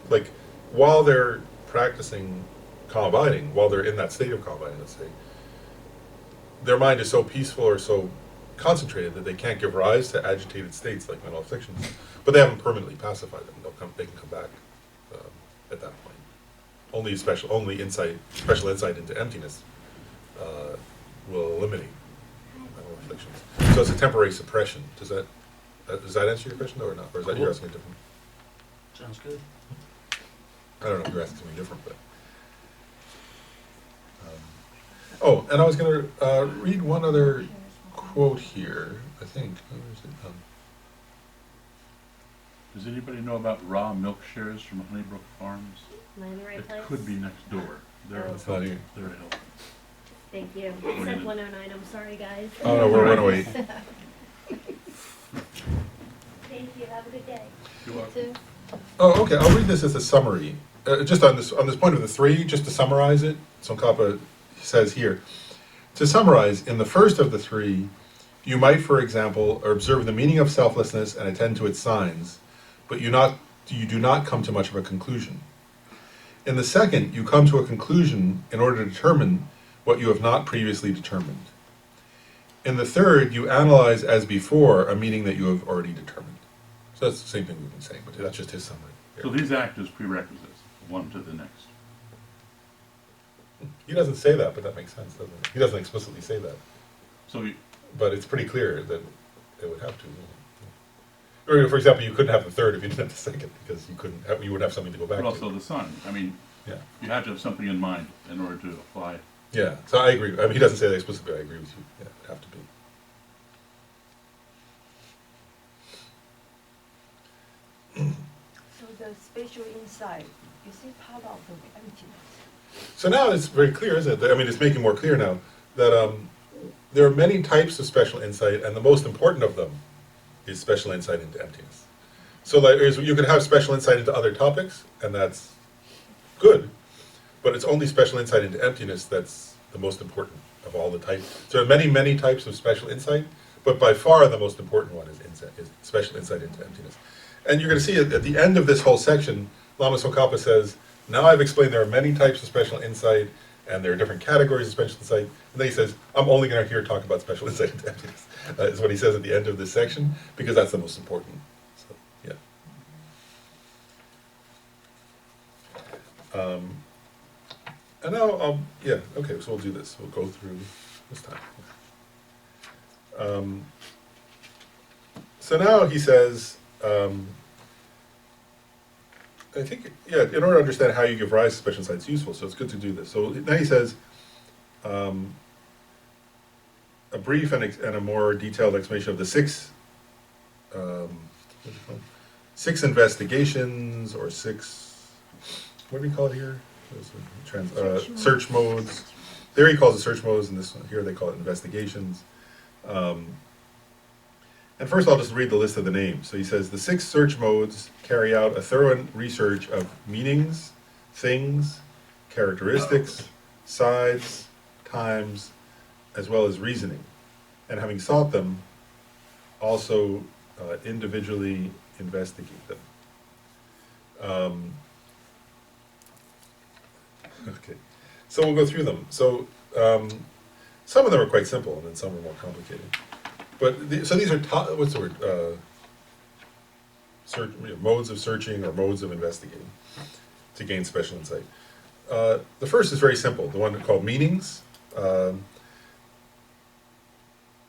like, while they're practicing calm abiding, while they're in that state of calm abiding, let's say, their mind is so peaceful or so concentrated that they can't give rise to agitated states like mental afflictions, but they haven't permanently pacified them. They can come back at that point. Only special insight into emptiness will eliminate mental afflictions. So it's a temporary suppression. Does that answer your question, though, or not? Or is that you're asking a different? Sounds good. I don't know if you're asking something different, but. Oh, and I was going to read one other quote here, I think. Where is it? Does anybody know about raw milk shares from Honeybrook Farms? Am I in the right It place? could be next door. They're Oh. It's not here. they're helping. Thank you. do you Except do? 109, I'm sorry, guys. Oh, no, we're 108. Thank you, have a good day. You're welcome. Too. Oh, okay. I'll read this as a summary. Just on this point of the three, just to summarize it, Tsongkhapa says here, to summarize, in the first of the three, you might, for example, observe the meaning of selflessness and attend to its signs, but you do not come to much of a conclusion. In the second, you come to a conclusion in order to determine what you have not previously determined. In the third, you analyze as before a meaning that you have already determined. So that's the same thing we've been saying, but that's just his summary. So these act as prerequisites, one to the next. He doesn't say that, but that makes sense, doesn't it? He doesn't explicitly say that, So you, but it's pretty clear that it would have to. Or, for example, you couldn't have the third if you didn't have the second, because you wouldn't have something to go back but also to. the sun. I mean, Yeah, you have to have something in mind in order to apply. yeah. So I agree. I mean, he doesn't say that explicitly. I agree with you. Yeah, it'd have to be. So the spatial insight, is it part of the emptiness? So now it's very clear, isn't it? I mean, it's making more clear now that there are many types of special insight, and the most important of them is special insight into emptiness. So like, you can have special insight into other topics, and that's good, but it's only special insight into emptiness that's the most important of all the types. So there are many, many types of special insight, but by far the most important one is special insight into emptiness. And you're going to see at the end of this whole section, Lama Tsongkhapa says, now I've explained there are many types of special insight, and there are different categories of special insight. And then he says, I'm only going to hear talk about special insight into emptiness. Is what he says at the end of this section, because that's the most important. So, yeah. And now, yeah, okay, so we'll do this. We'll go through this time. So now he says, I think, yeah, in order to understand how you give rise to special insight, it's useful, so it's good to do this. So now he says, a brief and a more detailed explanation of the six investigations, or six, what do we call it here? Search modes. There he calls it search modes, and this one here they call it investigations. And first I'll just read the list of the names. So he says, the 6 search modes carry out a thorough research of meanings, things, characteristics, sides, times, as well as reasoning. And having sought them, also individually investigate them. Okay, so we'll go through them. So Some of them are quite simple, and then some are more complicated. But so these are what's the word? Modes of searching or modes of investigating to gain special insight. The first is very simple. The one called meanings. That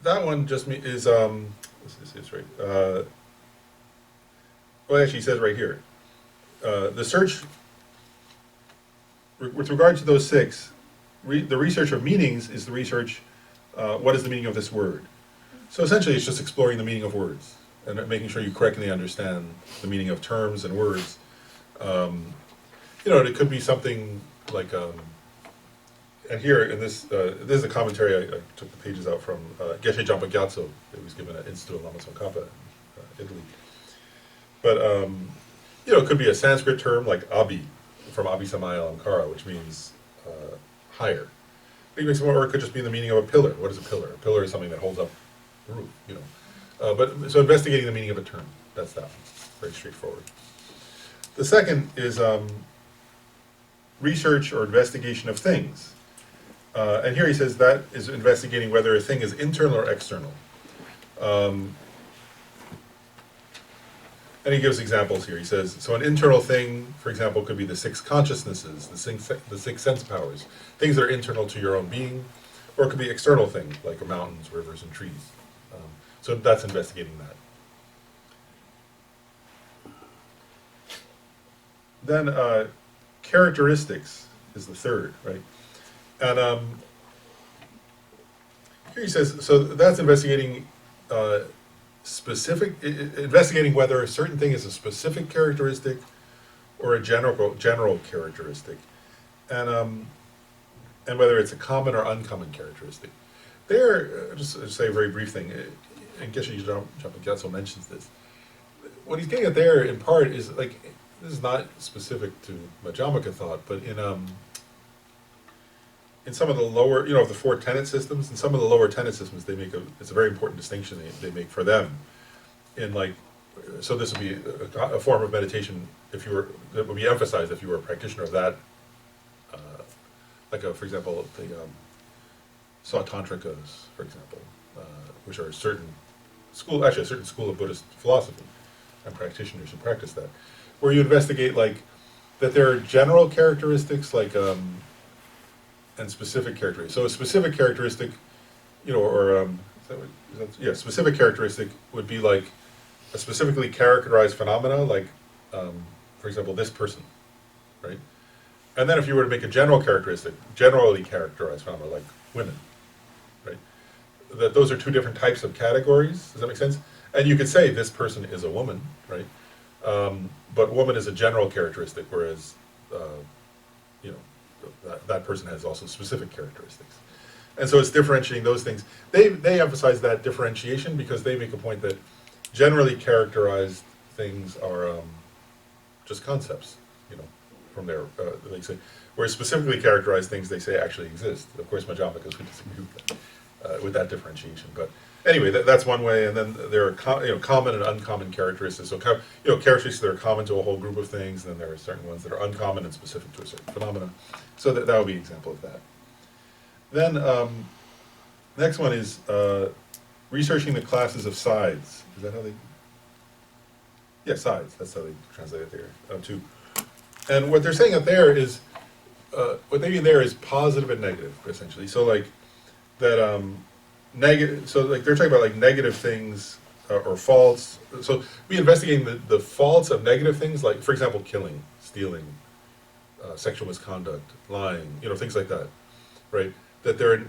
one just is right. Well, actually, it says right here. The search with regard to those six. The research of meanings is the research. What is the meaning of this word? So essentially, it's just exploring the meaning of words and making sure you correctly understand the meaning of terms and words. It could be something like, and here in this is a commentary I took the pages out from Geshe Jampa Gyatso. It was given at Institute of Lama Tsongkhapa in Italy. But it could be a Sanskrit term like abi, from Abi Samaya Alamkara, which means higher. Or it could just be the meaning of a pillar. What is a pillar? A pillar is something that holds up the roof, But so investigating the meaning of a term, that's that one. Very straightforward. The second is research or investigation of things. And here he says that is investigating whether a thing is internal or external. And he gives examples here. He says, so an internal thing, for example, could be the six consciousnesses, the six sense powers, things that are internal to your own being, or it could be external things, like mountains, rivers, and trees. So that's investigating that. Then characteristics is the third, right? And here he says, so that's investigating investigating whether a certain thing is a specific characteristic or a general characteristic, and whether it's a common or uncommon characteristic. There, just to say a very brief thing, and Geshe Jampa Gyatso mentions this. What he's getting at there, in part, is like, this is not specific to Madhyamaka thought, but in some of the lower, of the four tenet systems, in some of the lower tenet systems, they make it's a very important distinction they make for them. So this would be a form of meditation that would be emphasized if you were a practitioner of that, for example, the Sautantrikas, for example, which are a certain school of Buddhist philosophy, and practitioners who practice that, where you investigate that there are general characteristics and specific characteristics. So a specific characteristic, specific characteristic would be like a specifically characterized phenomena, for example, this person, right? And then if you were to make a general characteristic, generally characterized phenomena, like women, right? That those are two different types of categories. Does that make sense? And you could say this person is a woman, right? But woman is a general characteristic, whereas that person has also specific characteristics. And so it's differentiating those things. They emphasize that differentiation because they make a point that generally characterized things are just concepts, from their, they say, whereas specifically characterized things they say actually exist. Of course, Madhyamakas would disagree with that differentiation. But anyway, that's one way. And then there are common and uncommon characteristics. So characteristics that are common to a whole group of things, and then there are certain ones that are uncommon and specific to a certain phenomenon. So that would be an example of that. Then next one is researching the classes of sides. Is that how they? Yeah, sides. That's how they translate it there too. And what they're saying up there is, what they mean there is positive and negative, essentially. So that negative. So they're talking about negative things or faults. So we investigating the faults of negative things, like for example, killing, stealing, sexual misconduct, lying, things like that, right?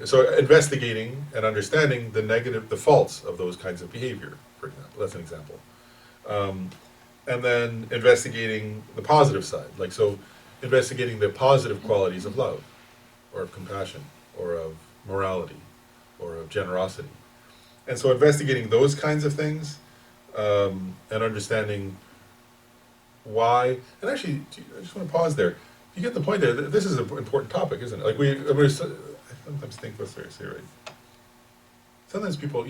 So investigating and understanding the faults of those kinds of behavior, for example. That's an example. And then investigating the positive side, so investigating the positive qualities of love, or of compassion, or of morality, or of generosity. And so investigating those kinds of things, and understanding why, and actually, I just want to pause there. You get the point there. This is an important topic, isn't it? I sometimes think, what's there, say, right? Sometimes people,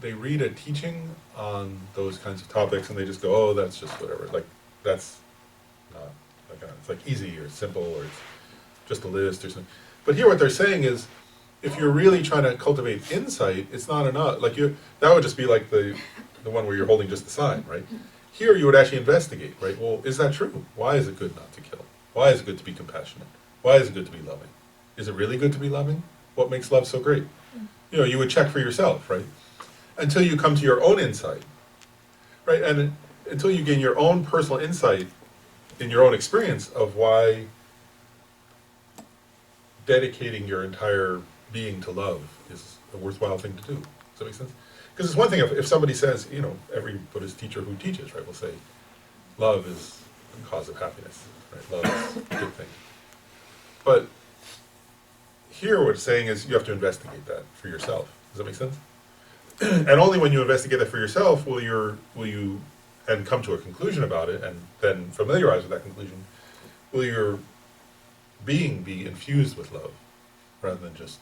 they read a teaching on those kinds of topics and they just go, oh, that's just whatever. That's not, it's easy or simple or it's just a list or something. But here what they're saying is, if you're really trying to cultivate insight, it's not enough. Like that would just be like the one where you're holding just the sign, right? Here you would actually investigate, right? Well, is that true? Why is it good not to kill? Why is it good to be compassionate? Why is it good to be loving? Is it really good to be loving? What makes love so great? You know, you would check for yourself, right? Until you come to your own insight, right? And until you gain your own personal insight in your own experience of why dedicating your entire being to love is a worthwhile thing to do. Does that make sense? Because it's one thing if somebody says, you know, every Buddhist teacher who teaches, right, will say, love is the cause of happiness, right? Love is a good thing. But here what it's saying is you have to investigate that for yourself. Does that make sense? And only when you investigate that for yourself will you and come to a conclusion about it and then familiarize with that conclusion, will your being be infused with love rather than just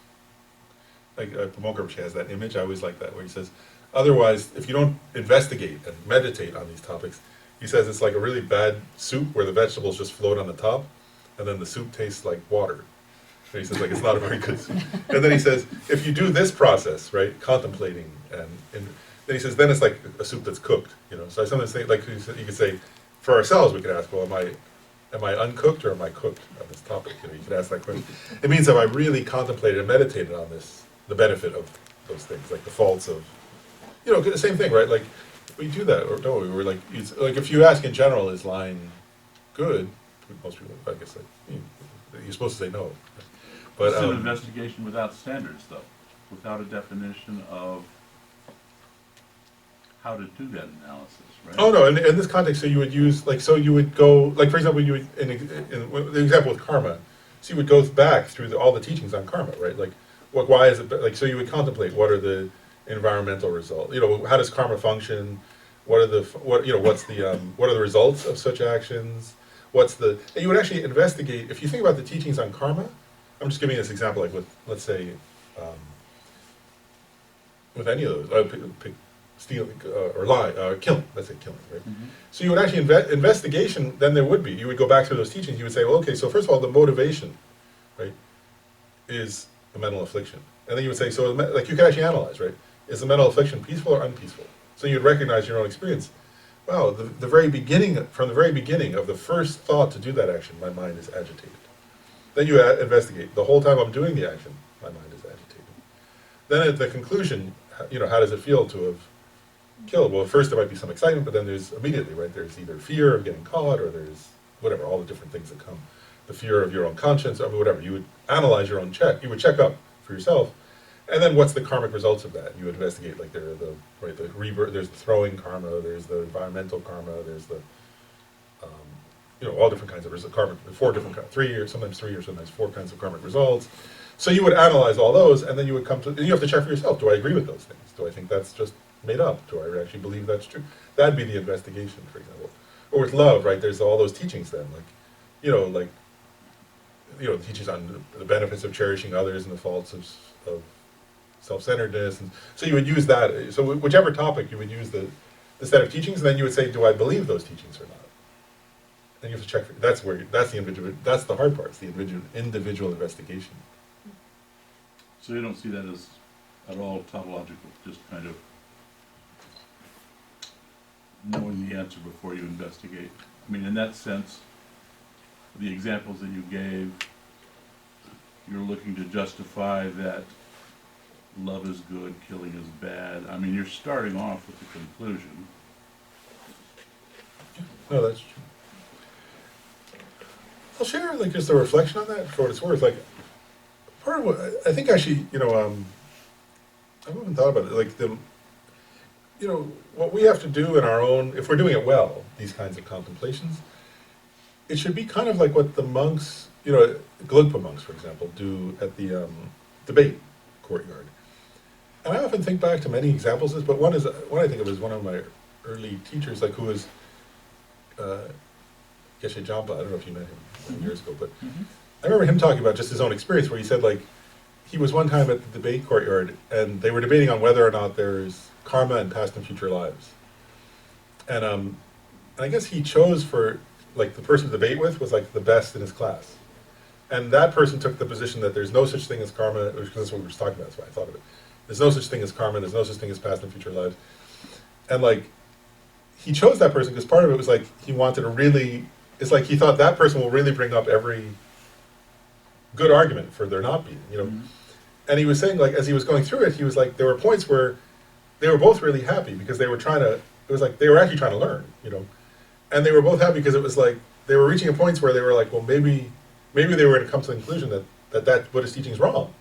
like Pamoka Rinpoche has that image. I always like that where he says, otherwise, if you don't investigate and meditate on these topics, he says it's like a really bad soup where the vegetables just float on the top, and then the soup tastes like water. And he says like it's not a very good soup. And then he says if you do this process, right, contemplating and then he says then it's like a soup that's cooked. You know, so I sometimes think like you could say for ourselves we could ask, well, am I uncooked or am I cooked on this topic? You know, you could ask that question. It means have I really contemplated and meditated on this, the benefit of those things, like the faults of, you know, the same thing, right? Like we do that, or don't we? We're like, it's, like if you ask in general, is lying good? Most people, I guess, you're supposed to say no. But it's an investigation without standards, though, without a definition of how to do that analysis, right? Oh no, in this context, so you would use, like, so you would go, like for example, you would, in the example with karma, so you would go back through all the teachings on karma, right? Like, why is it, like, so you would contemplate what are the environmental results, you know, how does karma function, what are the, what are the results of such actions, and you would actually investigate, if you think about the teachings on karma, I'm just giving this example, like with, let's say, with any of those, pick stealing or lie, killing, let's say killing, right? Mm-hmm. So you would actually, investigation, then there would be, you would go back through those teachings, you would say, well, okay, so first of all, the motivation, right, is a mental affliction. And then you would say, so, like, you can actually analyze, right? Is the mental affliction peaceful or unpeaceful? So you'd recognize your own experience. Wow, the very beginning, from the very beginning of the first thought to do that action, my mind is agitated. Then you investigate. The whole time I'm doing the action, my mind is agitated. Then at the conclusion, you know, how does it feel to have killed? Well, at first there might be some excitement, but then there's immediately, right, there's either fear of getting caught or there's whatever, all the different things that come. The fear of your own conscience, or whatever. You would analyze your own check. You would check up for yourself. And then what's the karmic results of that? You would investigate, like there's the throwing karma, there's the environmental karma, there's the, you know, all different kinds of karmic, sometimes 3 or sometimes 4 kinds of karmic results. So you would analyze all those, and then you would come to, and you have to check for yourself, do I agree with those things? Do I think that's just made up? Do I actually believe that's true? That'd be the investigation, for example. Or with love, right, there's all those teachings then, like, the teachings on the benefits of cherishing others and the faults of self-centeredness, and so you would use that. So whichever topic, you would use the set of teachings, and then you would say, do I believe those teachings or not? And you have to check. That's the individual. That's the hard part. It's the individual investigation. So you don't see that as at all tautological, just kind of knowing the answer before you investigate. I mean, in that sense, the examples that you gave, you're looking to justify that love is good, killing is bad. I mean, you're starting off with the conclusion. No, that's true. I'll share, like, just a reflection on that for what it's worth. Like, part of what I think actually, I haven't thought about it. Like what we have to do in our own, if we're doing it well, these kinds of contemplations, it should be kind of like what the monks, Gelugpa monks, for example, do at the debate courtyard. And I often think back to many examples of this, but one I think of is one of my early teachers, like who was Geshe Jampa. I don't know if you met him many years ago, but I remember him talking about just his own experience, where he said, like, he was one time at the debate courtyard, and they were debating on whether or not there's karma in past and future lives. And I guess he chose for, like, the person to debate with was, like, the best in his class. And that person took the position that there's no such thing as karma, because that's what we were just talking about, that's why I thought of it. There's no such thing as karma, there's no such thing as past and future lives. And like, he chose that person because part of it was like, he wanted to really, it's like he thought that person will really bring up every good argument for there not being, you know. And he was saying, like, as he was going through it, he was like, there were points where they were both really happy because they were trying to, it was like, they were actually trying to learn, you know. And they were both happy because it was like, they were reaching a point where they were like, well, maybe they were going to come to the conclusion that Buddhist teaching is wrong.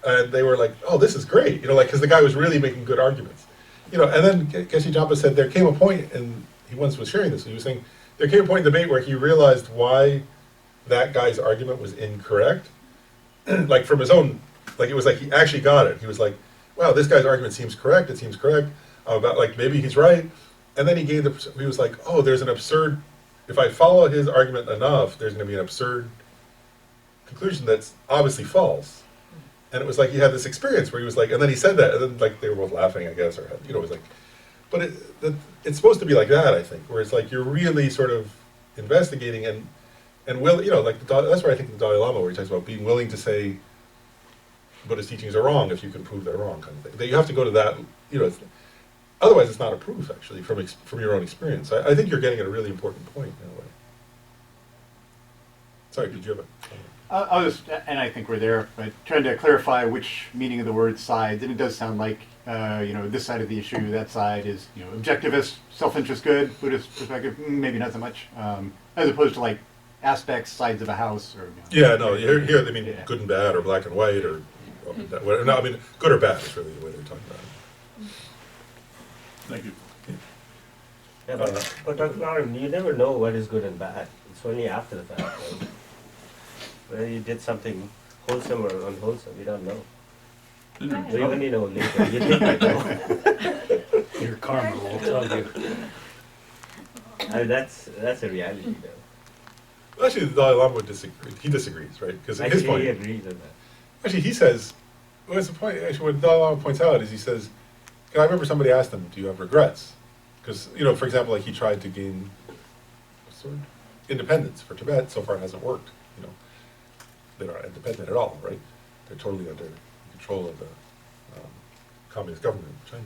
And they were like, oh, this is great, you know, like, because the guy was really making good arguments. You know, and then Geshe Japa said there came a point, and he once was sharing this, he was saying, there came a point in the debate where he realized why that guy's argument was incorrect. Like from his own, like it was like he actually got it. He was like, wow, this guy's argument seems correct, it seems correct, about like maybe he's right. And then he was like, oh, there's an absurd, if I follow his argument enough, there's going to be an absurd conclusion that's obviously false. And it was like he had this experience where he was like, and then he said that, and then like they were both laughing, I guess, or you know, it was like, but it's supposed to be like that, I think, where it's like you're really sort of investigating and will, you know, like that's where I think the Dalai Lama, where he talks about being willing to say Buddhist teachings are wrong if you can prove they're wrong, kind of thing. That you have to go to that, you know. Otherwise, it's not a proof actually from your own experience. I think you're getting at a really important point in a way. Sorry, did you have a? I'll just, and I think we're there, but trying to clarify which meaning of the word sides, and it does sound like, you know, this side of the issue, that side is, you know, objectivist, self-interest good, Buddhist perspective, maybe not so much, as opposed to like aspects, sides of a house, or. You know, Yeah, no, here they mean good and bad, or black and white, or whatever. No, I mean good or bad is really the way they're talking about it. Thank you. Yeah, but Dr. Lauren, you never know what is good and bad. It's only after the fact. Right? Whether you did something wholesome or unwholesome, you don't know. Right. You only know later. You think I know. Your karma will tell you. And that's a reality, though. Actually, the Dalai Lama would disagree. He disagrees, right? Because at his Actually, point, he agrees on that. actually, he says, what's the point? Actually, what the Dalai Lama points out is he says, I remember somebody asked him, do you have regrets? Because, you know, for example, like he tried to gain sort of independence for Tibet. So far, it hasn't worked. You know, they're not independent at all, right? They're totally under control of the communist government in China.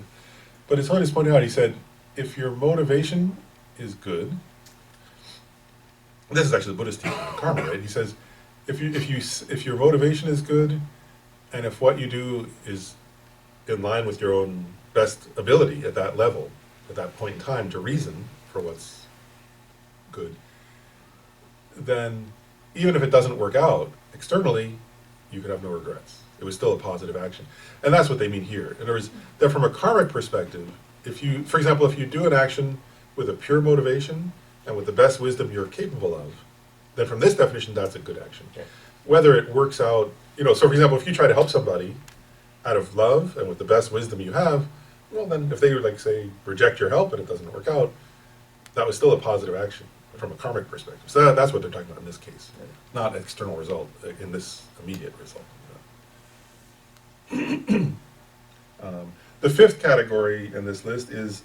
But his Holiness pointed out, he said, if your motivation is good, this is actually the Buddhist teaching on karma, right? He says, if your motivation is good, and if what you do is in line with your own best ability at that level, at that point in time, to reason for what's good, then even if it doesn't work out externally, you could have no regrets. It was still a positive action. And that's what they mean here. In other words, that from a karmic perspective, if you, for example, if you do an action with a pure motivation and with the best wisdom you're capable of, then from this definition, that's a good action. Okay. Whether it works out, you know, so for example, if you try to help somebody out of love and with the best wisdom you have, well then if they would like say reject your help and it doesn't work out, that was still a positive action from a karmic perspective. So that's what they're talking about in this case, not an external result in this immediate result. The fifth category in this list is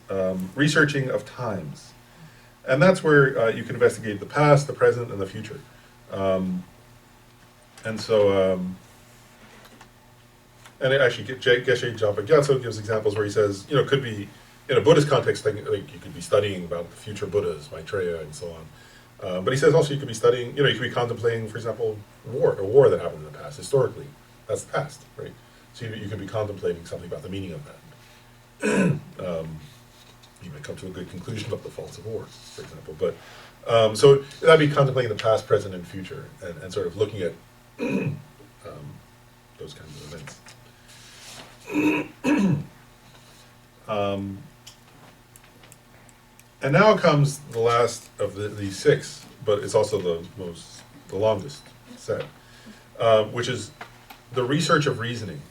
researching of times. And that's where you can investigate the past, the present, and the future. And so, and actually, Geshe Japa Gyatso gives examples where he says, you know, it could be, in a Buddhist context, like you could be studying about the future Buddhas, Maitreya, and so on. But he says also you could be studying, you know, you could be contemplating, for example, a war that happened in the past, historically. That's the past, right? So you can be contemplating something about the meaning of that. You might come to a good conclusion about the faults of war, for example. But so that'd be contemplating the past, present, and future, and sort of looking at those kinds of events. And now comes the last of the six, but it's also the longest set, which is the research of reasoning.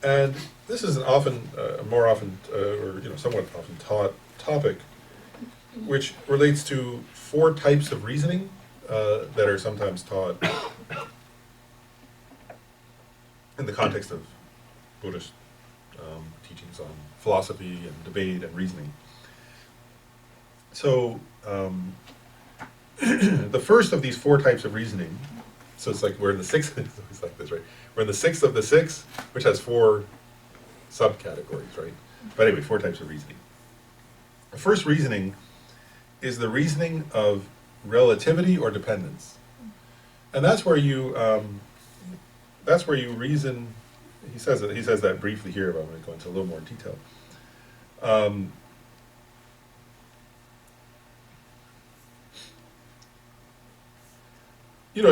And this is an often, more often, or you know, somewhat often taught topic, which relates to 4 types of reasoning that are sometimes taught in the context of Buddhist teachings on philosophy and debate and reasoning. So the first of these 4 types of reasoning So it's like we're in the sixth, it's always like this, right? We're in the sixth of the six, which has 4 subcategories, right? But anyway, 4 types of reasoning. The first reasoning is the reasoning of relativity or dependence. And that's where you reason, he says that briefly here, but I'm going to go into a little more detail.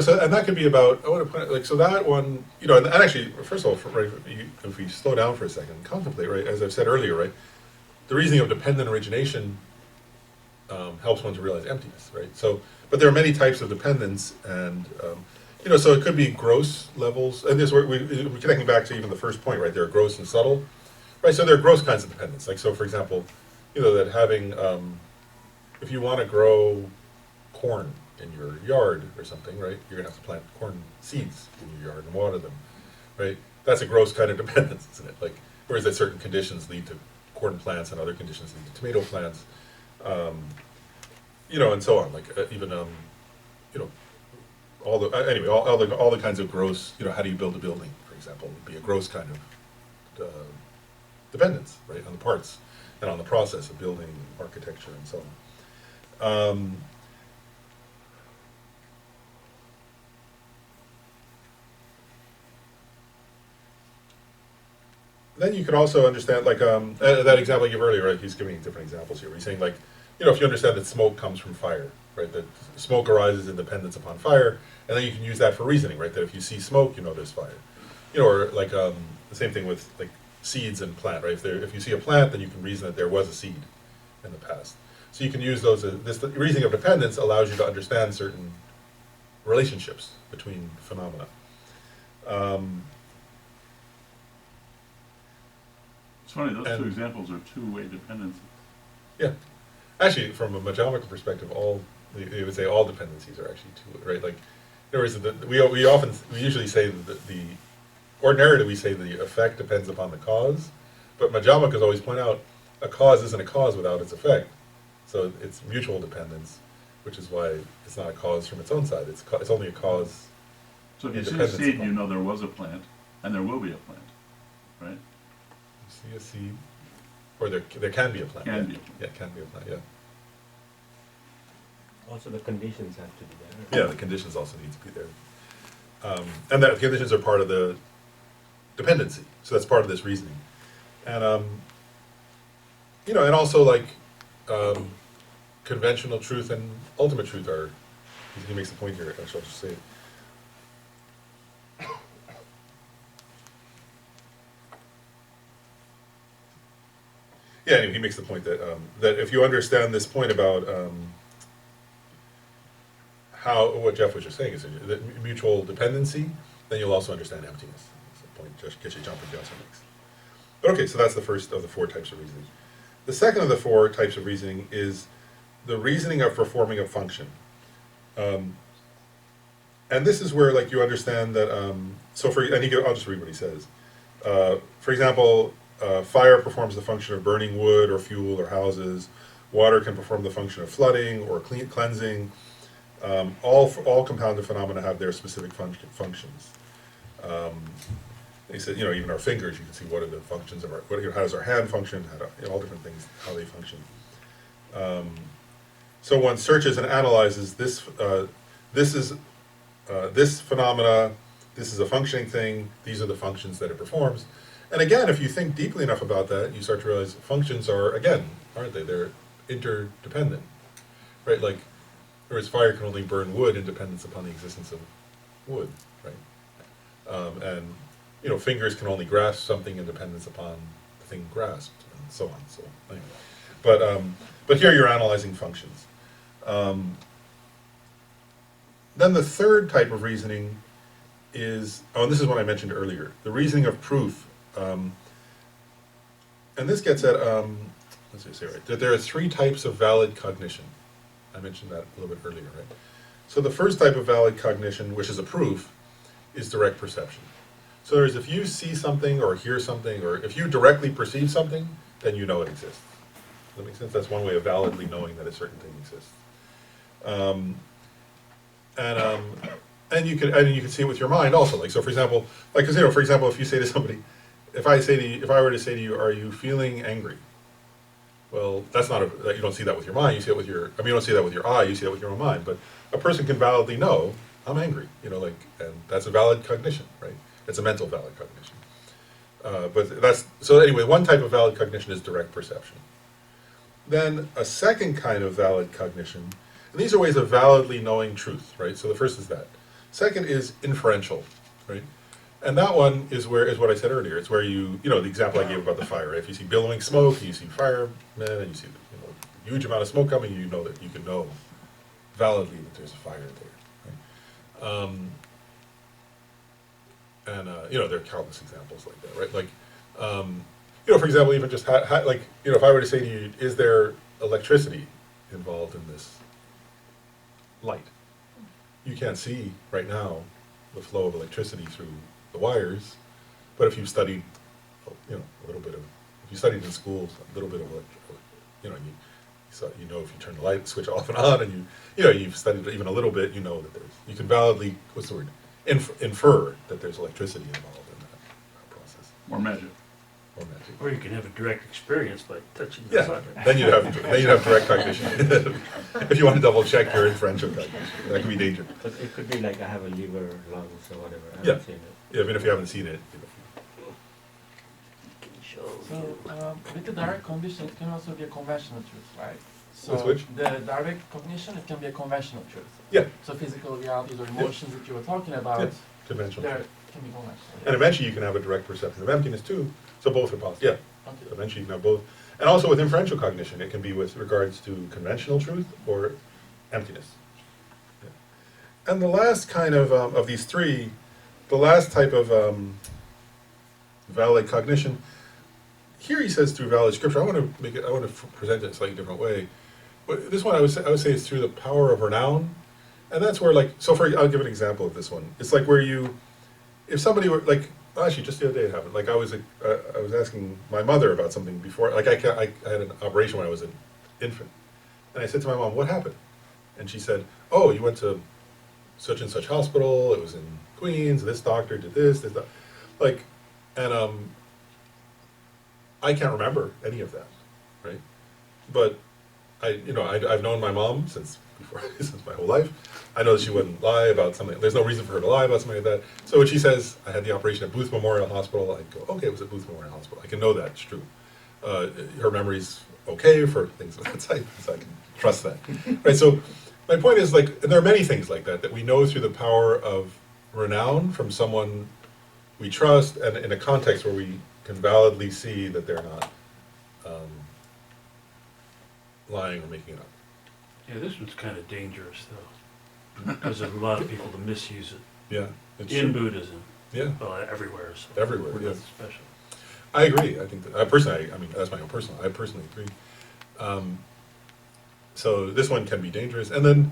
So, and that could be about, I want to put it, like, so that one, and actually, first of all, right, if we slow down for a second and contemplate, right, as I've said earlier, right, the reasoning of dependent origination helps one to realize emptiness, right? So, but there are many types of dependence, and, so it could be gross levels, and this, we're connecting back to even the first point, right, there are gross and subtle, right, so there are gross kinds of dependence, like, so for example, that having, if you want to grow corn in your yard or something, right? You're gonna have to plant corn seeds in your yard and water them, right? That's a gross kind of dependence, isn't it? Like, whereas that certain conditions lead to corn plants and other conditions lead to tomato plants, and so on. Like even all the kinds of gross, how do you build a building, for example, would be a gross kind of dependence, right, on the parts and on the process of building architecture and so on. Then you could also understand, like, that example I gave earlier, right? He's giving different examples here. He's saying, like, if you understand that smoke comes from fire, right? That smoke arises in dependence upon fire, and then you can use that for reasoning, right? That if you see smoke, there's fire. Or like the same thing with like seeds and plant, right? If you see a plant, then you can reason that there was a seed in the past. So you can use those. The reasoning of dependence allows you to understand certain relationships between phenomena. It's funny, those 2 examples are two-way dependencies. Yeah. Actually, from a Majamica perspective, they would say all dependencies are actually two, right? Like, in other words, we usually say that ordinarily we say the effect depends upon the cause, but Majamikas always point out a cause isn't a cause without its effect. So it's mutual dependence, which is why it's not a cause from its own side. It's only a cause. So if you see a seed, there was a plant, and there will be a plant, right? You see a seed, or there can be a plant. Can be a plant. Yeah, can be a plant, yeah. Also, the conditions have to be there. Yeah, the conditions also need to be there. And the conditions are part of the dependency, so that's part of this reasoning. And, and also, like, conventional truth and ultimate truth are, he makes a point here, actually, I'll just say it. Yeah, anyway, he makes the point that that if you understand this point about what Jeff was just saying is that mutual dependency, then you'll also understand emptiness. That's the point Geshe Jumper also makes. But okay, so that's the first of the 4 types of reasoning. The second of the 4 types of reasoning is the reasoning of performing a function. And this is where, like, you understand that. I'll just read what he says. For example. Fire performs the function of burning wood or fuel or houses. Water can perform the function of flooding or cleansing. All compounded phenomena have their specific functions. He said, even our fingers, you can see what are the functions of how does our hand function, all different things, how they function. So one searches and analyzes this phenomena. This is a functioning thing. These are the functions that it performs. And again, if you think deeply enough about that, you start to realize functions are, again, aren't they? They're interdependent, right? Like, whereas fire can only burn wood in dependence upon the existence of wood, right? And fingers can only grasp something in dependence upon the thing grasped, and so on. So, anyway. But here you're analyzing functions. Then the third type of reasoning is, and this is what I mentioned earlier, the reasoning of proof. And this gets at, that there are 3 types of valid cognition. I mentioned that a little bit earlier, right? So the first type of valid cognition, which is a proof, is direct perception. So there's, if you see something or hear something, or if you directly perceive something, then you know it exists. Does that make sense? That's one way of validly knowing that a certain thing exists. And you can see it with your mind also. Like, so for example, like, cause for example, if you say to somebody, if I were to say to you, are you feeling angry? Well, that's not you don't see that with your mind, you see it with your, you don't see that with your eye, you see that with your own mind. But a person can validly know, I'm angry, and that's a valid cognition, right? It's a mental valid cognition. So anyway, one type of valid cognition is direct perception. Then a second kind of valid cognition, and these are ways of validly knowing truth, right? So the first is that. Second is inferential, right? And that one is what I said earlier. It's where the example I gave about the fire. Right? If you see billowing smoke, you see firemen, and you see a huge amount of smoke coming, you know that you can know validly that there's a fire there. Right? There are countless examples like that, right? Like, for example, even just if I were to say to you, is there electricity involved in this light? You can't see right now the flow of electricity through the wires, but if you've studied, a little bit of, if you studied in schools, a little bit of, if you turn the light switch off and on, and you've studied even a little bit, you know that you can validly, what's the word, infer that there's electricity involved in that process. More magic. Or magic. Or you can have a direct experience by touching the Yeah, socket. then you'd have direct cognition. If you want to double check your inferential cognition, that could be dangerous. But it could be like I have a liver, lungs, or whatever. I Yeah. haven't seen it. Yeah, even if you haven't seen it. So with the direct cognition, it can also be a conventional truth, right? So With which? the direct cognition, it can be a conventional truth. Yeah. So physical realities or emotions that you were talking about, Yeah. Conventional. there can be conventional. And eventually you can have a direct perception of emptiness too. So both are possible. Yeah, Okay. eventually you can have both. And also with inferential cognition, it can be with regards to conventional truth or emptiness. Yeah. And the last kind of these three, the last type of valid cognition, here he says through valid scripture. I want to present it in a slightly different way. But this one I would say is through the power of renown. And that's where I'll give an example of this one. It's like where if somebody were actually just the other day it happened. Like I was asking my mother about something before. Like I had an operation when I was an infant, and I said to my mom, "What happened?" And she said, "Oh, you went to such and such hospital. It was in Queens. This doctor did this, that." I can't remember any of that, right? But I've known my mom since my whole life. I know that she wouldn't lie about something. There's no reason for her to lie about something like that. So when she says, I had the operation at Booth Memorial Hospital, I go, okay, it was at Booth Memorial Hospital. I can know that's true. Her memory's okay for things of that type, so I can trust that. Right, so my point is, and there are many things like that we know through the power of renown from someone we trust, and in a context where we can validly see that they're not lying or making it up. Yeah, this one's kind of dangerous though, because of a lot of people to misuse it Yeah, it's in true. Buddhism, Yeah, everywhere. So everywhere. we're Yeah. not special. I agree. I think that I personally that's my own personal. I personally agree. So this one can be dangerous, and then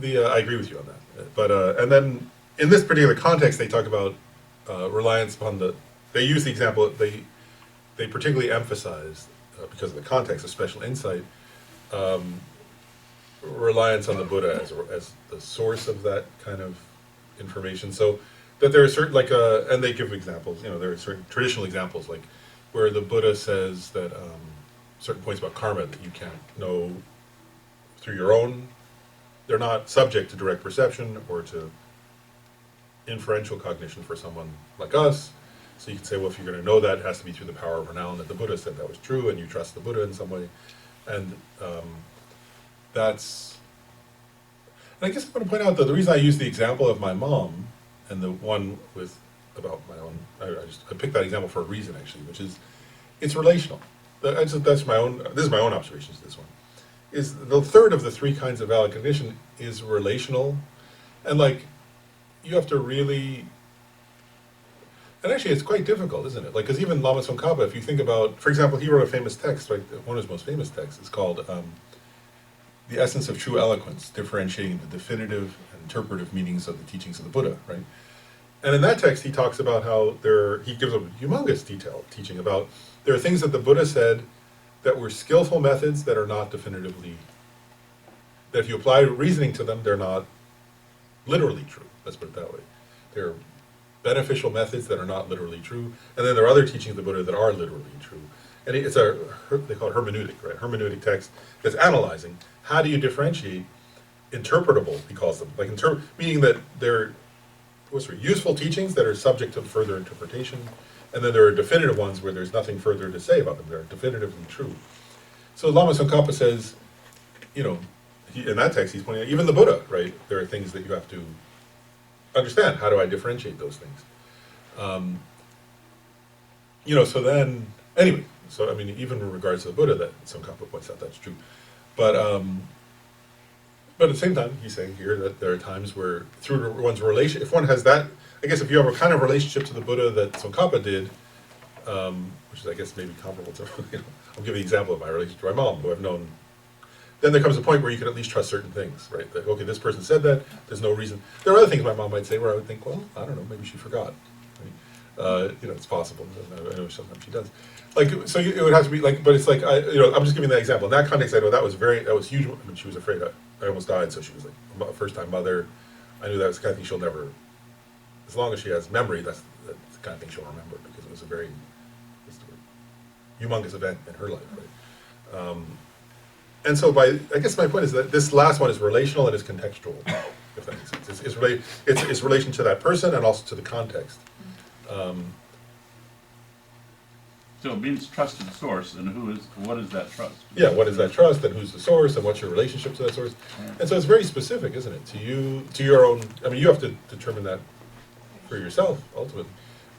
I agree with you on that. But and then in this particular context, they talk about reliance upon They use the example. They particularly emphasize because of the context of special insight. Reliance on the Buddha as the source of that kind of information. So that there are certain and they give examples. There are certain traditional examples where the Buddha says that certain points about karma that you can't know through your own. They're not subject to direct perception or to inferential cognition for someone like us. So you can say, well, if you're going to know that, it has to be through the power of renown that the Buddha said that was true, and you trust the Buddha in some way. And and I guess I want to point out that the reason I use the example of my mom and the one about my own, I picked that example for a reason actually, which is it's relational. This is my own observations. This one is the third of the three kinds of valid cognition is relational, and you have to really. And actually, it's quite difficult, isn't it? Because even Lama Tsongkhapa, if you think about, for example, he wrote a famous text, one of his most famous texts is called The Essence of True Eloquence, differentiating the definitive and interpretive meanings of the teachings of the Buddha, right? And in that text, he talks about how he gives a humongous detailed teaching about there are things that the Buddha said that were skillful methods that are not definitively, that if you apply reasoning to them, they're not literally true. Let's put it that way. There are beneficial methods that are not literally true, and then there are other teachings of the Buddha that are literally true. And it's they call it hermeneutic, right? Hermeneutic text that's analyzing how do you differentiate interpretable, he calls them, like meaning that they're useful teachings that are subject to further interpretation, and then there are definitive ones where there's nothing further to say about them. They're definitively true. So Lama Tsongkhapa says, in that text he's pointing out, even the Buddha, right? There are things that you have to understand. How do I differentiate those things? So then, anyway, so I mean, even in regards to the Buddha, that Tsongkhapa points out that's true. But at the same time, he's saying here that there are times where through one's relation, if one has that, I guess if you have a kind of relationship to the Buddha that Tsongkhapa did, which is I guess maybe comparable to, I'll give you the example of my relationship to my mom, who I've known. Then there comes a point where you can at least trust certain things, right? That, okay, this person said that, there's no reason. There are other things my mom might say where I would think, well, I don't know, maybe she forgot. Right? It's possible. I know sometimes she does. It would have to be but it's like, I'm just giving that example. In that context, I know that was huge. I mean, she was afraid I almost died, so she was like a first-time mother. I knew that was the kind of thing she'll never, as long as she has memory, that's the kind of thing she'll remember, because it was a very humongous event in her life, right? And so I guess my point is that this last one is relational and is contextual, if that makes sense. It's relation to that person and also to the context. So it means trusted source, and what is that trust? Yeah, what is that trust, and who's the source, and what's your relationship to that source? And so it's very specific, isn't it, to you, to your own, I mean, you have to determine that for yourself, ultimately.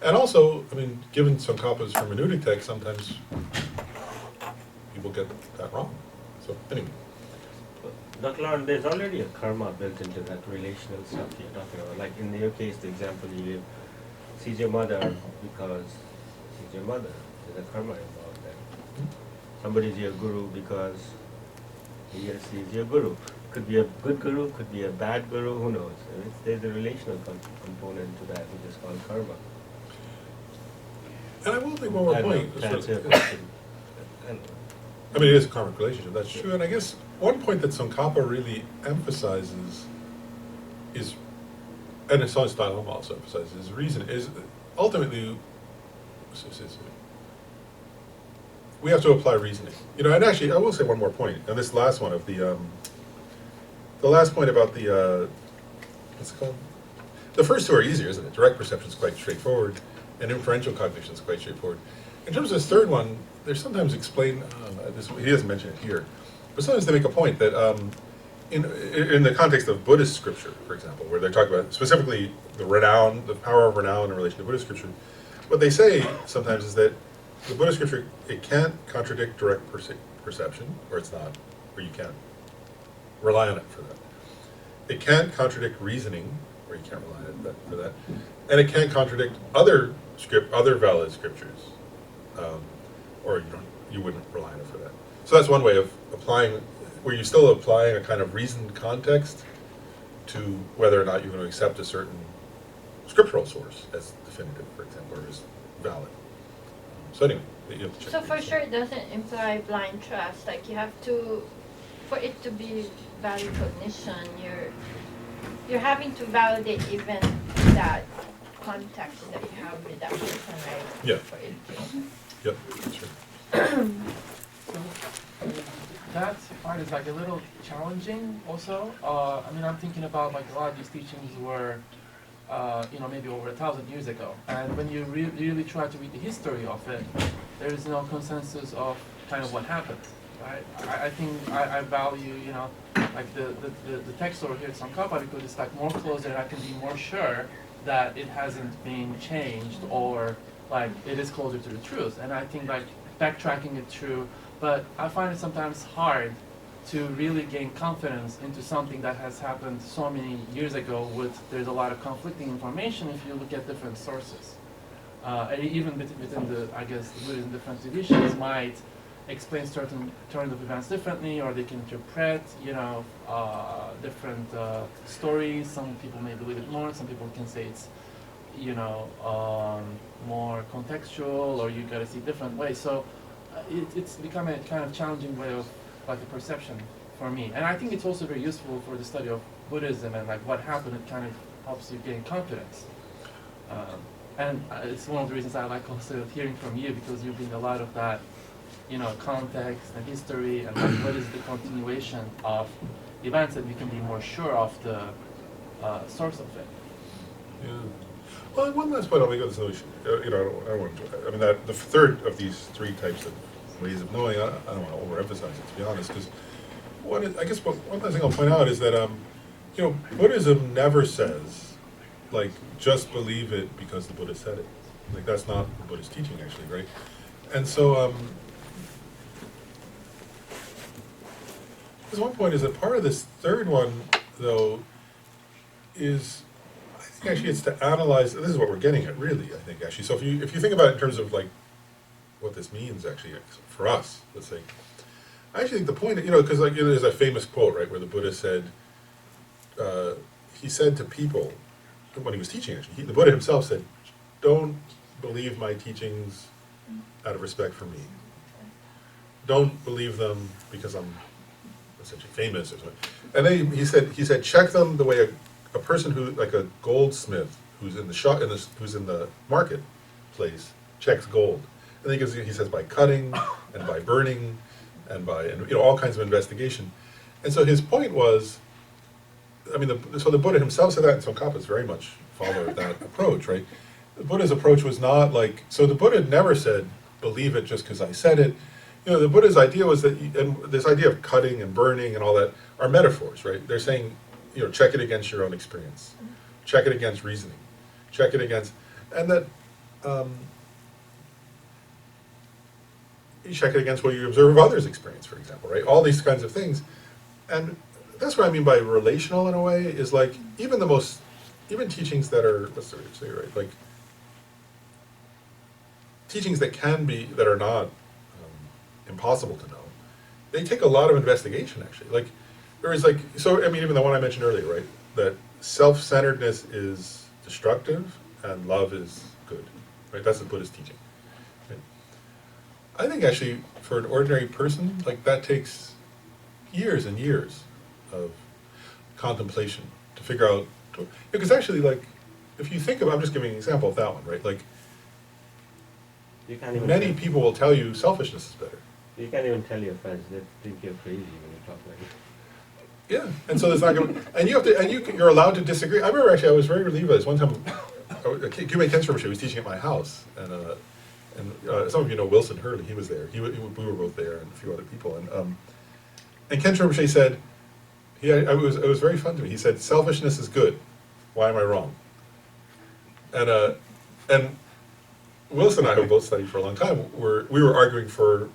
And also, I mean, given Tsongkhapa's hermeneutic text, sometimes people get that wrong. So, anyway. Dr. Lauren, there's already a karma built into that relational stuff you're talking about. Like in your case, the example you give, sees your mother because she's your mother. There's a karma involved there. Somebody's your guru because he or she is your guru. Could be a good guru, could be a bad guru, who knows? There's a relational component to that, which is called karma. And I will make one more point. To answer your question. I mean, it is a karmic relationship, that's true. And I guess one point that Tsongkhapa really emphasizes is, and it's Dalai Lama also emphasizes, is reason, is ultimately, we have to apply reasoning. And actually, I will say one more point, and this last one of the last point about the, what's it called? The first two are easier, isn't it? Direct perception is quite straightforward, and inferential cognition is quite straightforward. In terms of this third one, there's sometimes explained, he doesn't mention it here, but sometimes they make a point that in the context of Buddhist scripture, for example, where they talk about specifically the power of renown in relation to Buddhist scripture, what they say sometimes is that the Buddhist scripture, it can't contradict direct perception, or it's not, or you can't rely on it for that. It can't contradict reasoning, or you can't rely on it for that, and it can't contradict other valid scriptures, or you wouldn't rely on it for that. So that's one way of applying, where you're still applying a kind of reasoned context to whether or not you're going to accept a certain scriptural source as definitive, for example, or as valid. So anyway, you have to check. So for sure it doesn't imply blind trust. Like you have to, for it to be valid cognition, you're having to validate even that context that you have with that person, right? Yeah. For it to. Yep, that's right. That part is like a little challenging also. I mean, I'm thinking about like a lot of these teachings were, maybe over 1,000 years ago. And when you really try to read the history of it, there is no consensus of kind of what happened, right? I think I value, like the text over here at Tsongkhapa, because it's like more closer and I can be more sure that it hasn't been changed, or like it is closer to the truth. And I think like backtracking it through, but I find it sometimes hard to really gain confidence into something that has happened so many years ago there's a lot of conflicting information if you look at different sources. And even within the Buddhism, different traditions might explain certain turns of events differently, or they can interpret, different stories. Some people may believe it more, some people can say it's, more contextual, or you gotta see different ways. So it's become a kind of challenging way of like a perception for me. And I think it's also very useful for the study of Buddhism and like what happened. It kind of helps you gain confidence. And it's one of the reasons I like also hearing from you, because you bring a lot of that, you know, context and history and like what is the continuation of events that we can be more sure of the source of it. Yeah. Well, one last point I'll make on this notion. You know, I don't want to. I mean, that the third of these three types of ways of knowing. I don't want to overemphasize it, to be honest, because one last thing I'll point out is that you know, Buddhism never says like just believe it because the Buddha said it. Like that's not the Buddha's teaching, actually, right? And so there's one point is that part of this third one, though, is I think actually it's to analyze. This is what we're getting at, really. I think actually. So if you think about it in terms of like what this means actually for us, let's say, I actually think the point, you know, because like, you know, there's a famous quote, right, where the Buddha said, he said to people when he was teaching, actually, the Buddha himself said, "Don't believe my teachings out of respect for me. Don't believe them because I'm essentially famous or something." And then he said, check them the way a person who, like a goldsmith who's in the shop, who's in the marketplace, checks gold. And then he says by cutting and by burning and by, and you know, all kinds of investigation. And so his point was, I mean, so the Buddha himself said that, and Tsongkhapa very much followed that approach, right? The Buddha's approach was not like, so the Buddha never said, believe it just because I said it. You know, the Buddha's idea was that, and this idea of cutting and burning and all that are metaphors, right? They're saying, you know, check it against your own experience. Check it against reasoning. Check it against, and that, you check it against what you observe of others' experience, for example, right? All these kinds of things. And that's what I mean by relational in a way, is like, even teachings that are, what's the way to say, right? Like, teachings that are not impossible to know, they take a lot of investigation, actually. Like, there is like, so, I mean, even the one I mentioned earlier, right? That self-centeredness is destructive and love is good, right? That's the Buddhist teaching. Right? I think actually, for an ordinary person, like that takes years and years of contemplation to figure out, because actually, like, if you think of, I'm just giving an example of that one, right? Like, You can't even many people will tell you selfishness is better. You can't even tell your friends. They think you're crazy when you talk like that. Yeah, and so there's not going to, and you have to, and you're allowed to disagree. I remember actually, I was very relieved by this. One time, Kyumei Kensho was teaching at my house, and some of you know Wilson Hurley. He was there. We were both there, and a few other people. And Kensho Rinpoche said, it was very fun to me. He said, "Selfishness is good. Why am I wrong?" And Wilson and I, who both studied for a long time, we were arguing for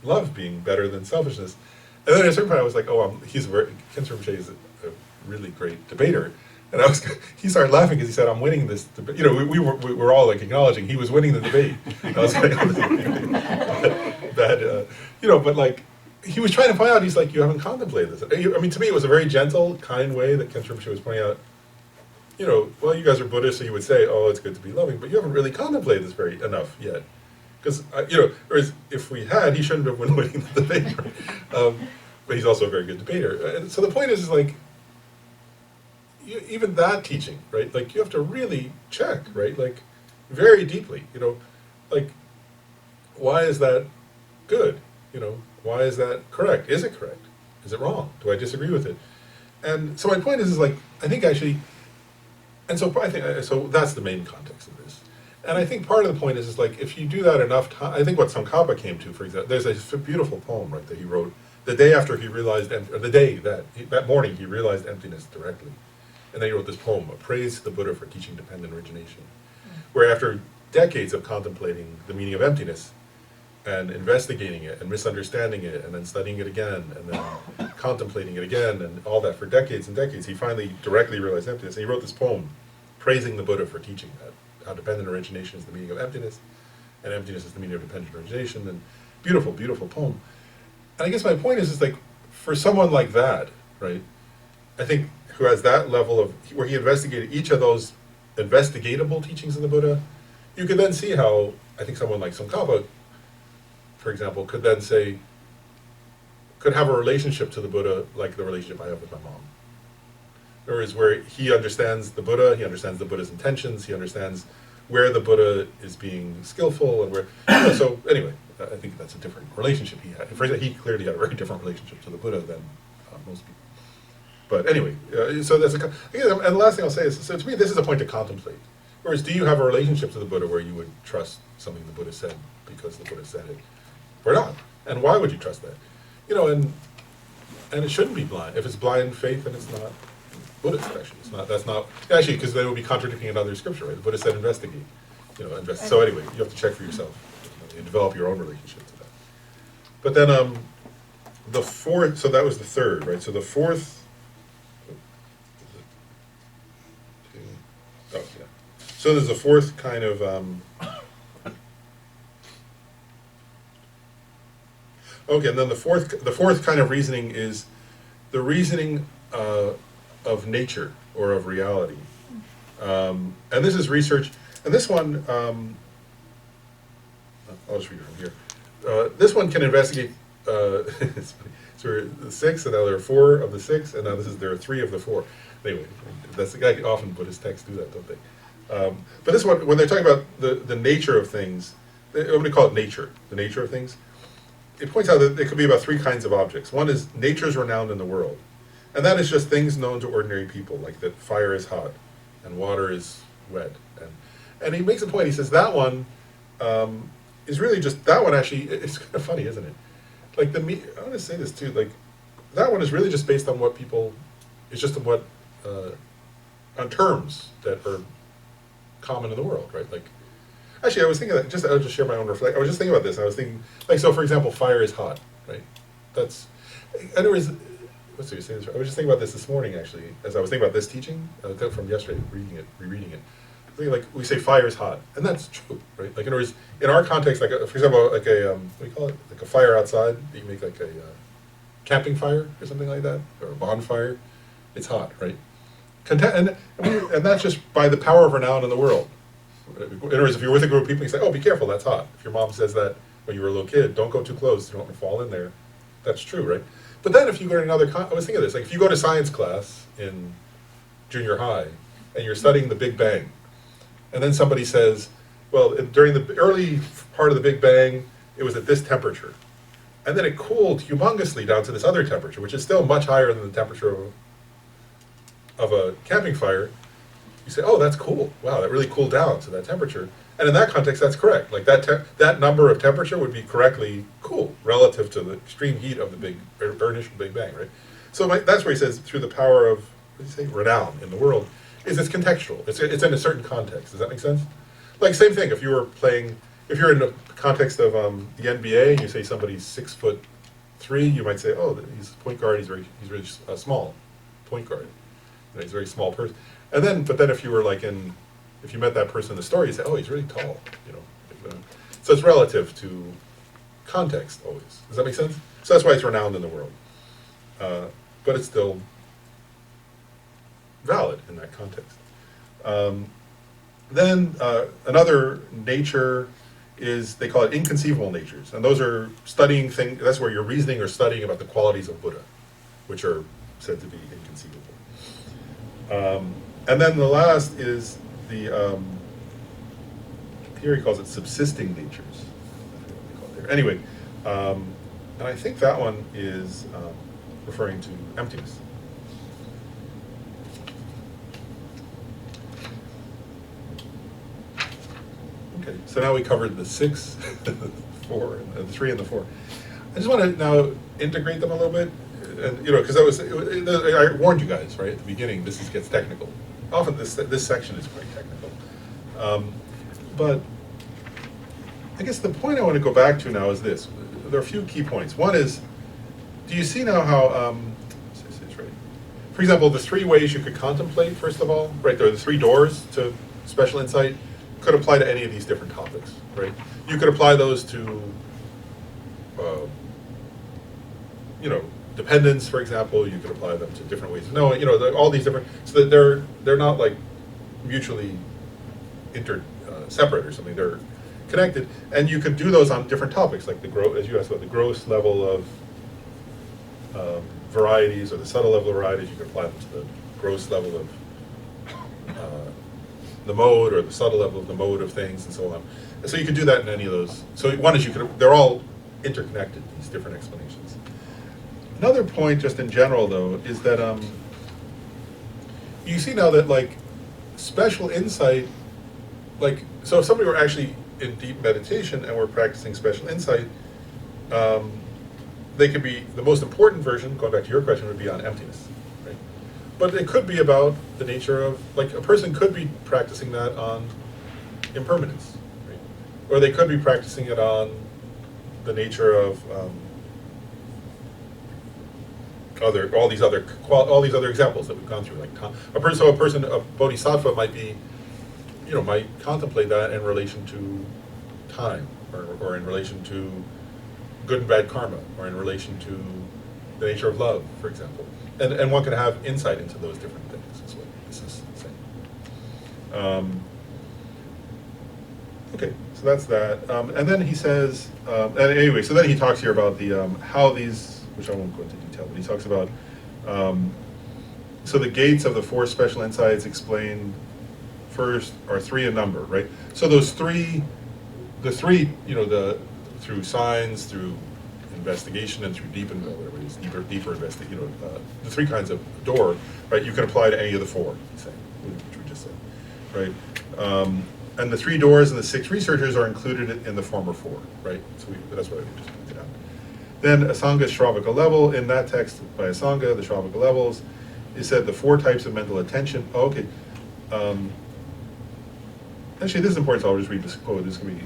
love being better than selfishness. And then at a certain point, I was like, "Oh, Kensho Rinpoche is a really great debater." And he started laughing because he said, "I'm winning this debate." You know, we were all like acknowledging he was winning the debate. And I was like, bad, you know, but like, he was trying to point out, he's like, you haven't contemplated this. I mean, to me, it was a very gentle, kind way that Kensho Rinpoche was pointing out, you know, well, you guys are Buddhists, so you would say, oh, it's good to be loving, but you haven't really contemplated this enough yet. Because, you know, whereas if we had, he shouldn't have been winning the debate. Right? But he's also a very good debater. And so the point is like, even that teaching, right? Like, you have to really check, right? Like, very deeply, you know, like, why is that good? You know, why is that correct? Is it correct? Is it wrong? Do I disagree with it? And so my point is like, I think actually, and so I think, so that's the main context of this. And I think part of the point is like, if you do that enough time, I think what Tsongkhapa came to, for example, there's a beautiful poem, right, that he wrote the day after he realized, or the day that morning he realized emptiness directly. And then he wrote this poem, a praise to the Buddha for teaching dependent origination, where after decades of contemplating the meaning of emptiness and investigating it and misunderstanding it and then studying it again and then contemplating it again and all that for decades and decades, he finally directly realized emptiness. And he wrote this poem praising the Buddha for teaching that, how dependent origination is the meaning of emptiness, and emptiness is the meaning of dependent origination, and beautiful, beautiful poem. And I guess my point is like, for someone like that, right, I think, who has that level of, where he investigated each of those investigatable teachings of the Buddha, you could then see how, I think someone like Tsongkhapa, for example, could then say, could have a relationship to the Buddha like the relationship I have with my mom. In other words, where he understands the Buddha, he understands the Buddha's intentions, he understands where the Buddha is being skillful and where. So anyway, I think that's a different relationship he had. For example, he clearly had a very different relationship to the Buddha than most people. But anyway, so that's again, and the last thing I'll say is, so to me, this is a point to contemplate. Whereas, do you have a relationship to the Buddha where you would trust something the Buddha said because the Buddha said it, or not? And why would you trust that? And it shouldn't be blind. If it's blind faith, then it's not Buddhist. Actually, it's not. That's not actually, because then it would be contradicting another scripture, right? The Buddha said, "Investigate." So anyway, you have to check for yourself. You develop your own relationship to that. But then the fourth. So that was the third, right? So the fourth. Oh yeah. So there's a fourth kind of. Okay, and then the fourth kind of reasoning is the reasoning of nature or of reality, and this is research. And this one, I'll just read it from here. This one can investigate. So the six, and now there are four of the six, and now there are three of the four. Anyway, that's the guy. Often Buddhist texts do that, don't they? But this one, when they're talking about the nature of things, I'm going to call it nature. The nature of things. It points out that it could be about three kinds of objects. One is nature's renowned in the world. And that is just things known to ordinary people, like that fire is hot and water is wet. And he makes a point, he says that one is really just, that one actually, it's kind of funny, isn't it? Like I want to say this too, like that one is really just based on what people, it's just on terms that are common in the world, right? Like, actually, I was thinking that, I'll just share my own reflection. I was just thinking about this. I was thinking, like, so for example, fire is hot, right? That's, in other words, what's the saying this? I was just thinking about this morning, actually, as I was thinking about this teaching from yesterday, rereading it. I was thinking, like, we say fire is hot, and that's true, right? Like, in other words, in our context, like, for example, like a, what do you call it? Like a fire outside, that you make like a camping fire or something like that, or a bonfire, it's hot, right? And that's just by the power of renown in the world. In other words, if you're with a group of people, you say, oh, be careful, that's hot. If your mom says that when you were a little kid, don't go too close, you don't want to fall in there. That's true, right? But then if you go to another, I was thinking of this, like if you go to science class in junior high, and you're studying the Big Bang, and then somebody says, well, during the early part of the Big Bang, it was at this temperature. And then it cooled humongously down to this other temperature, which is still much higher than the temperature of a camping fire. You say, oh, that's cool. Wow, that really cooled down to that temperature. And in that context, that's correct. Like that number of temperature would be correctly cool relative to the extreme heat of the initial Big Bang, right? So that's where he says, through the power of, what did he say, renown in the world, is it's contextual. It's in a certain context. Does that make sense? Like same thing. If you're in the context of the NBA, and you say somebody's 6'3", you might say, oh, he's a point guard. He's really small point guard. He's a very small person. But then if you were if you met that person in the store, you say, oh, he's really tall, So it's relative to context always. Does that make sense? So that's why it's renowned in the world. But it's still valid in that context. Then another nature is, they call it inconceivable natures. And those are studying things, that's where you're reasoning or studying about the qualities of Buddha, which are said to be inconceivable. And then the last is the, here he calls it subsisting natures. Anyway, and I think that one is referring to emptiness. Okay, so now we covered the 6, the 4, and the 3 and the 4. I just want to now integrate them a little bit, and because I warned you guys right at the beginning. This gets technical. Often this section is quite technical, but I guess the point I want to go back to now is this. There are a few key points. One is, do you see now how, for example, the 3 ways you could contemplate, first of all, right, there are the 3 doors to special insight, could apply to any of these different topics, right? You could apply those to, dependence, for example. You could apply them to different ways of knowing, all these different, so that they're not like mutually separate or something. They're connected, and you could do those on different topics, like as you asked about the gross level of varieties or the subtle level of varieties, you can apply them to the gross level of the mode or the subtle level of the mode of things and so on. And so you could do that in any of those. So one is they're all interconnected, these different explanations. Another point just in general though is that you see now that like special insight, like, so if somebody were actually in deep meditation and were practicing special insight, they could be, the most important version, going back to your question, would be on emptiness, right? But it could be about the nature of, like a person could be practicing that on impermanence, right? Or they could be practicing it on the nature of all these other examples that we've gone through, like a bodhisattva might be, might contemplate that in relation to time, or in relation to good and bad karma, or in relation to the nature of love, for example. And one can have insight into those different things, is what this is saying. Okay, so that's that. And then he says, and anyway, so then he talks here about the how these, which I won't go into detail, but he talks about, so the gates of the four special insights explained first are three in number, right? So those three, through signs, through investigation, and through whatever it is, deeper investigation, the three kinds of door, right? You can apply to any of the four, he's saying, which we just said, right? And the three doors and the six researchers are included in the former four, right? So that's what I just pointed out. Then Asanga's Shravaka level, in that text by Asanga, the Shravaka levels, is said the four types of mental attention. Oh, okay. Actually, this is important, so I'll just read this quote. This can be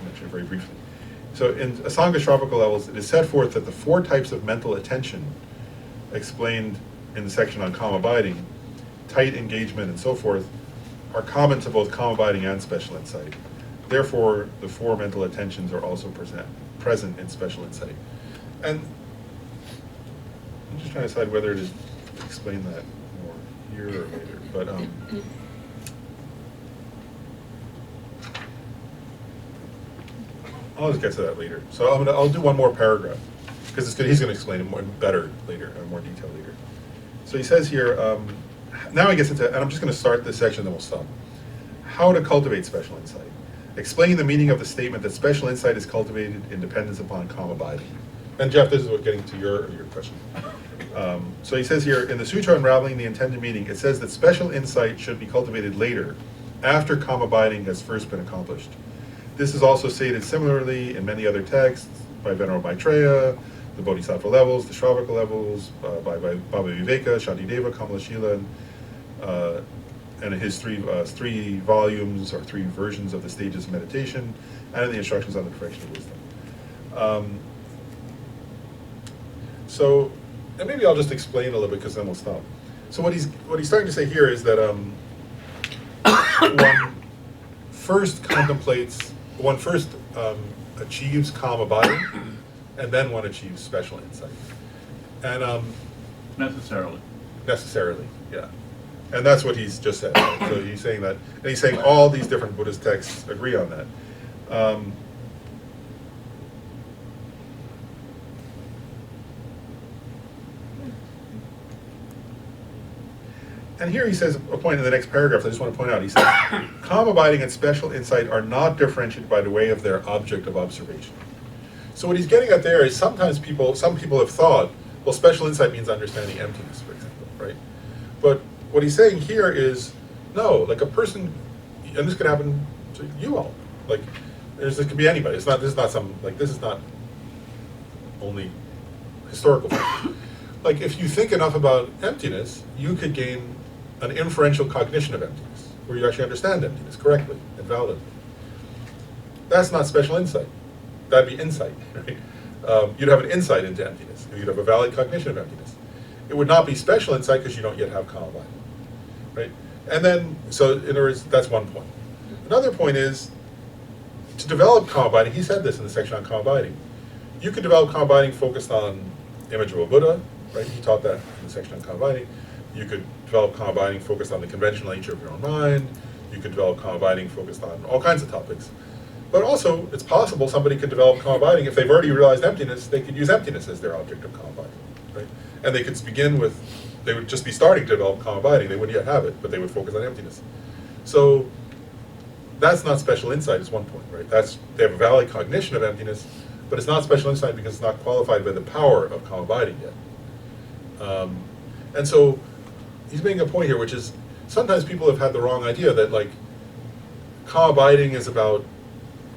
mentioned very briefly. So in Asanga Shravaka levels, it is set forth that the four types of mental attention explained in the section on calm abiding, tight engagement, and so forth, are common to both calm abiding and special insight. Therefore, the four mental attentions are also present in special insight. And I'm just trying to decide whether to explain that more here or later. But I'll just get to that later. So I'll do one more paragraph because he's going to explain it better later, in more detail later. So he says here, now he gets into, and I'm just going to start this section, then we'll stop. How to cultivate special insight. Explain the meaning of the statement that special insight is cultivated in dependence upon calm abiding. And Jeff, this is what getting to your question. So he says here, in the Sutra Unraveling the Intended Meaning, it says that special insight should be cultivated later, after calm abiding has first been accomplished. This is also stated similarly in many other texts by Venerable Maitreya, the Bodhisattva levels, the Shravaka levels, by Baba Viveka, Shantideva, Kamalashila, and in his three volumes or three versions of the stages of meditation, and in the instructions on the perfection of wisdom. So, and maybe I'll just explain a little bit because then we'll stop. So what he's starting to say here is that one first achieves calm abiding, and then one achieves special insight. And necessarily, yeah. And that's what he's just said. Right? So he's saying that, and he's saying all these different Buddhist texts agree on that. And here he says a point in the next paragraph I just want to point out. He says, calm abiding and special insight are not differentiated by the way of their object of observation. So what he's getting at there is some people have thought, well, special insight means understanding emptiness, for example, right? But what he's saying here is, no, like a person, and this could happen to you all, like, this could be anybody. This is not only historical fact. Like, if you think enough about emptiness, you could gain an inferential cognition of emptiness, where you actually understand emptiness correctly and validly. That's not special insight. That'd be insight, right? You'd have an insight into emptiness. You'd have a valid cognition of emptiness. It would not be special insight because you don't yet have calm abiding, right? And then, so in other words, that's one point. Another point is, to develop calm abiding, he said this in the section on calm abiding, you could develop calm abiding focused on image of a Buddha, right? He taught that in the section on calm abiding. You could develop calm abiding focused on the conventional nature of your own mind. You could develop calm abiding focused on all kinds of topics. But also, it's possible somebody could develop calm abiding if they've already realized emptiness, they could use emptiness as their object of calm abiding. right? And they could begin with, they would just be starting to develop calm abiding. They wouldn't yet have it, but they would focus on emptiness. So that's not special insight is one point, right? They have a valid cognition of emptiness, but it's not special insight because it's not qualified by the power of calm abiding yet. And so he's making a point here, which is sometimes people have had the wrong idea that like calm abiding is about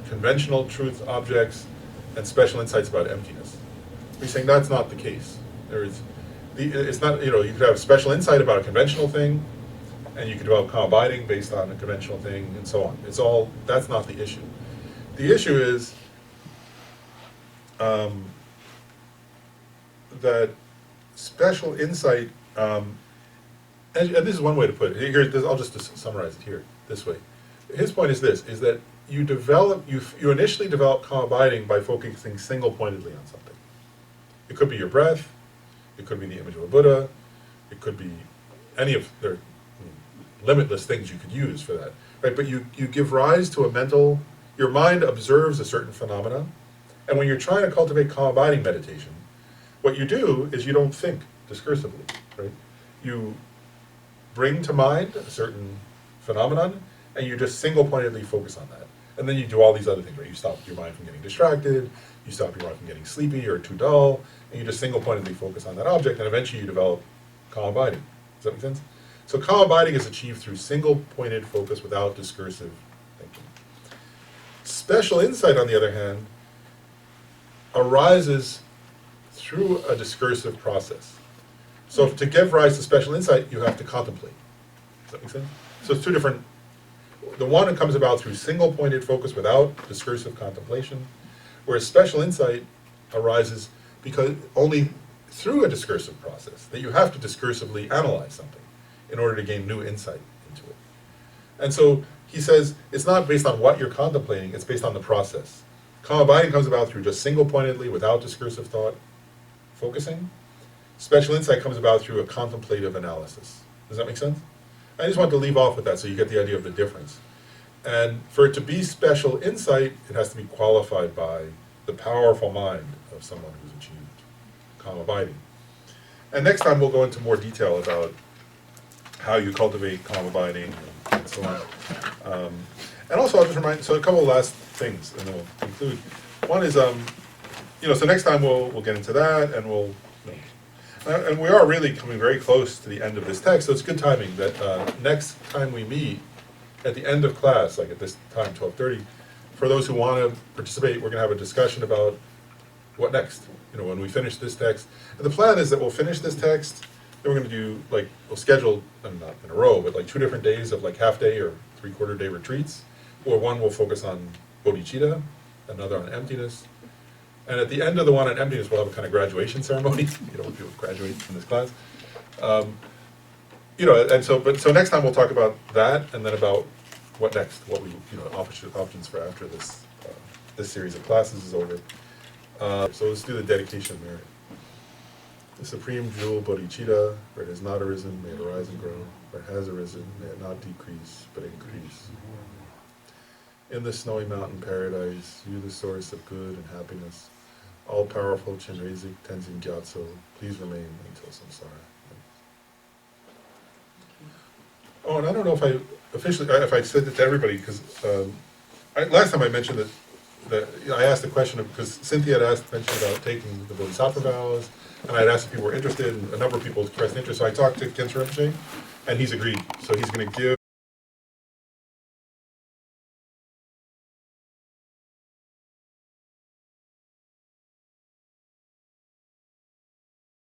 conventional truth objects and special insight's about emptiness. He's saying that's not the case. It's not, you could have special insight about a conventional thing, and you could develop calm abiding based on a conventional thing, and so on. That's not the issue. The issue is that special insight, and this is one way to put it. I'll just summarize it here this way. His point is this: is that you initially develop calm abiding by focusing single-pointedly on something. It could be your breath. It could be the image of a Buddha. It could be any of their limitless things you could use for that, right? But you give rise to your mind observes a certain phenomena, and when you're trying to cultivate calm abiding meditation, what you do is you don't think discursively, right? You bring to mind a certain phenomenon, and you just single-pointedly focus on that. And then you do all these other things, right? You stop your mind from getting distracted, you stop your mind from getting sleepy or too dull, and you just single-pointedly focus on that object, and eventually you develop calm abiding. Does that make sense? So calm abiding is achieved through single-pointed focus without discursive thinking. Special insight, on the other hand, arises through a discursive process. So to give rise to special insight, you have to contemplate. Does that make sense? So it's two different. The one that comes about through single-pointed focus without discursive contemplation, whereas special insight arises because only through a discursive process, that you have to discursively analyze something in order to gain new insight into it. And so he says it's not based on what you're contemplating, it's based on the process. Calm abiding comes about through just single-pointedly, without discursive thought, focusing. Special insight comes about through a contemplative analysis. Does that make sense? I just want to leave off with that so you get the idea of the difference. And for it to be special insight, it has to be qualified by the powerful mind of someone who's achieved calm abiding. And next time we'll go into more detail about how you cultivate calm abiding and so on. And also I'll just remind, so a couple of last things and then we'll conclude. One is, so next time we'll get into that and and we are really coming very close to the end of this text, so it's good timing that next time we meet, at the end of class, like at this time, 12:30, for those who want to participate, we're going to have a discussion about what next, when we finish this text. And the plan is that we'll finish this text, then we're going to do, we'll schedule, not in a row, but 2 different days of half-day or 3/4 day retreats, or one will focus on bodhicitta, another on emptiness. And at the end of the one on emptiness, we'll have a kind of graduation ceremony, when people graduate from this class. So next time we'll talk about that, and then about what next, what we, options for after this series of classes is over. So let's do the dedication of merit. The supreme jewel bodhicitta, where it has not arisen, may it arise and grow. Where it has arisen, may it not decrease, but increase. In the snowy mountain paradise, you the source of good and happiness, all-powerful Chenrezig Tenzin Gyatso, please remain until samsara. Oh, and I don't know if I officially, if I said it to everybody, because last time I mentioned that I asked the question because Cynthia had mentioned about taking the Bodhisattva vows, and I'd asked if people were interested, and a number of people expressed interest, so I talked to Khenchen Rinpoche, and he's agreed. So he's going to give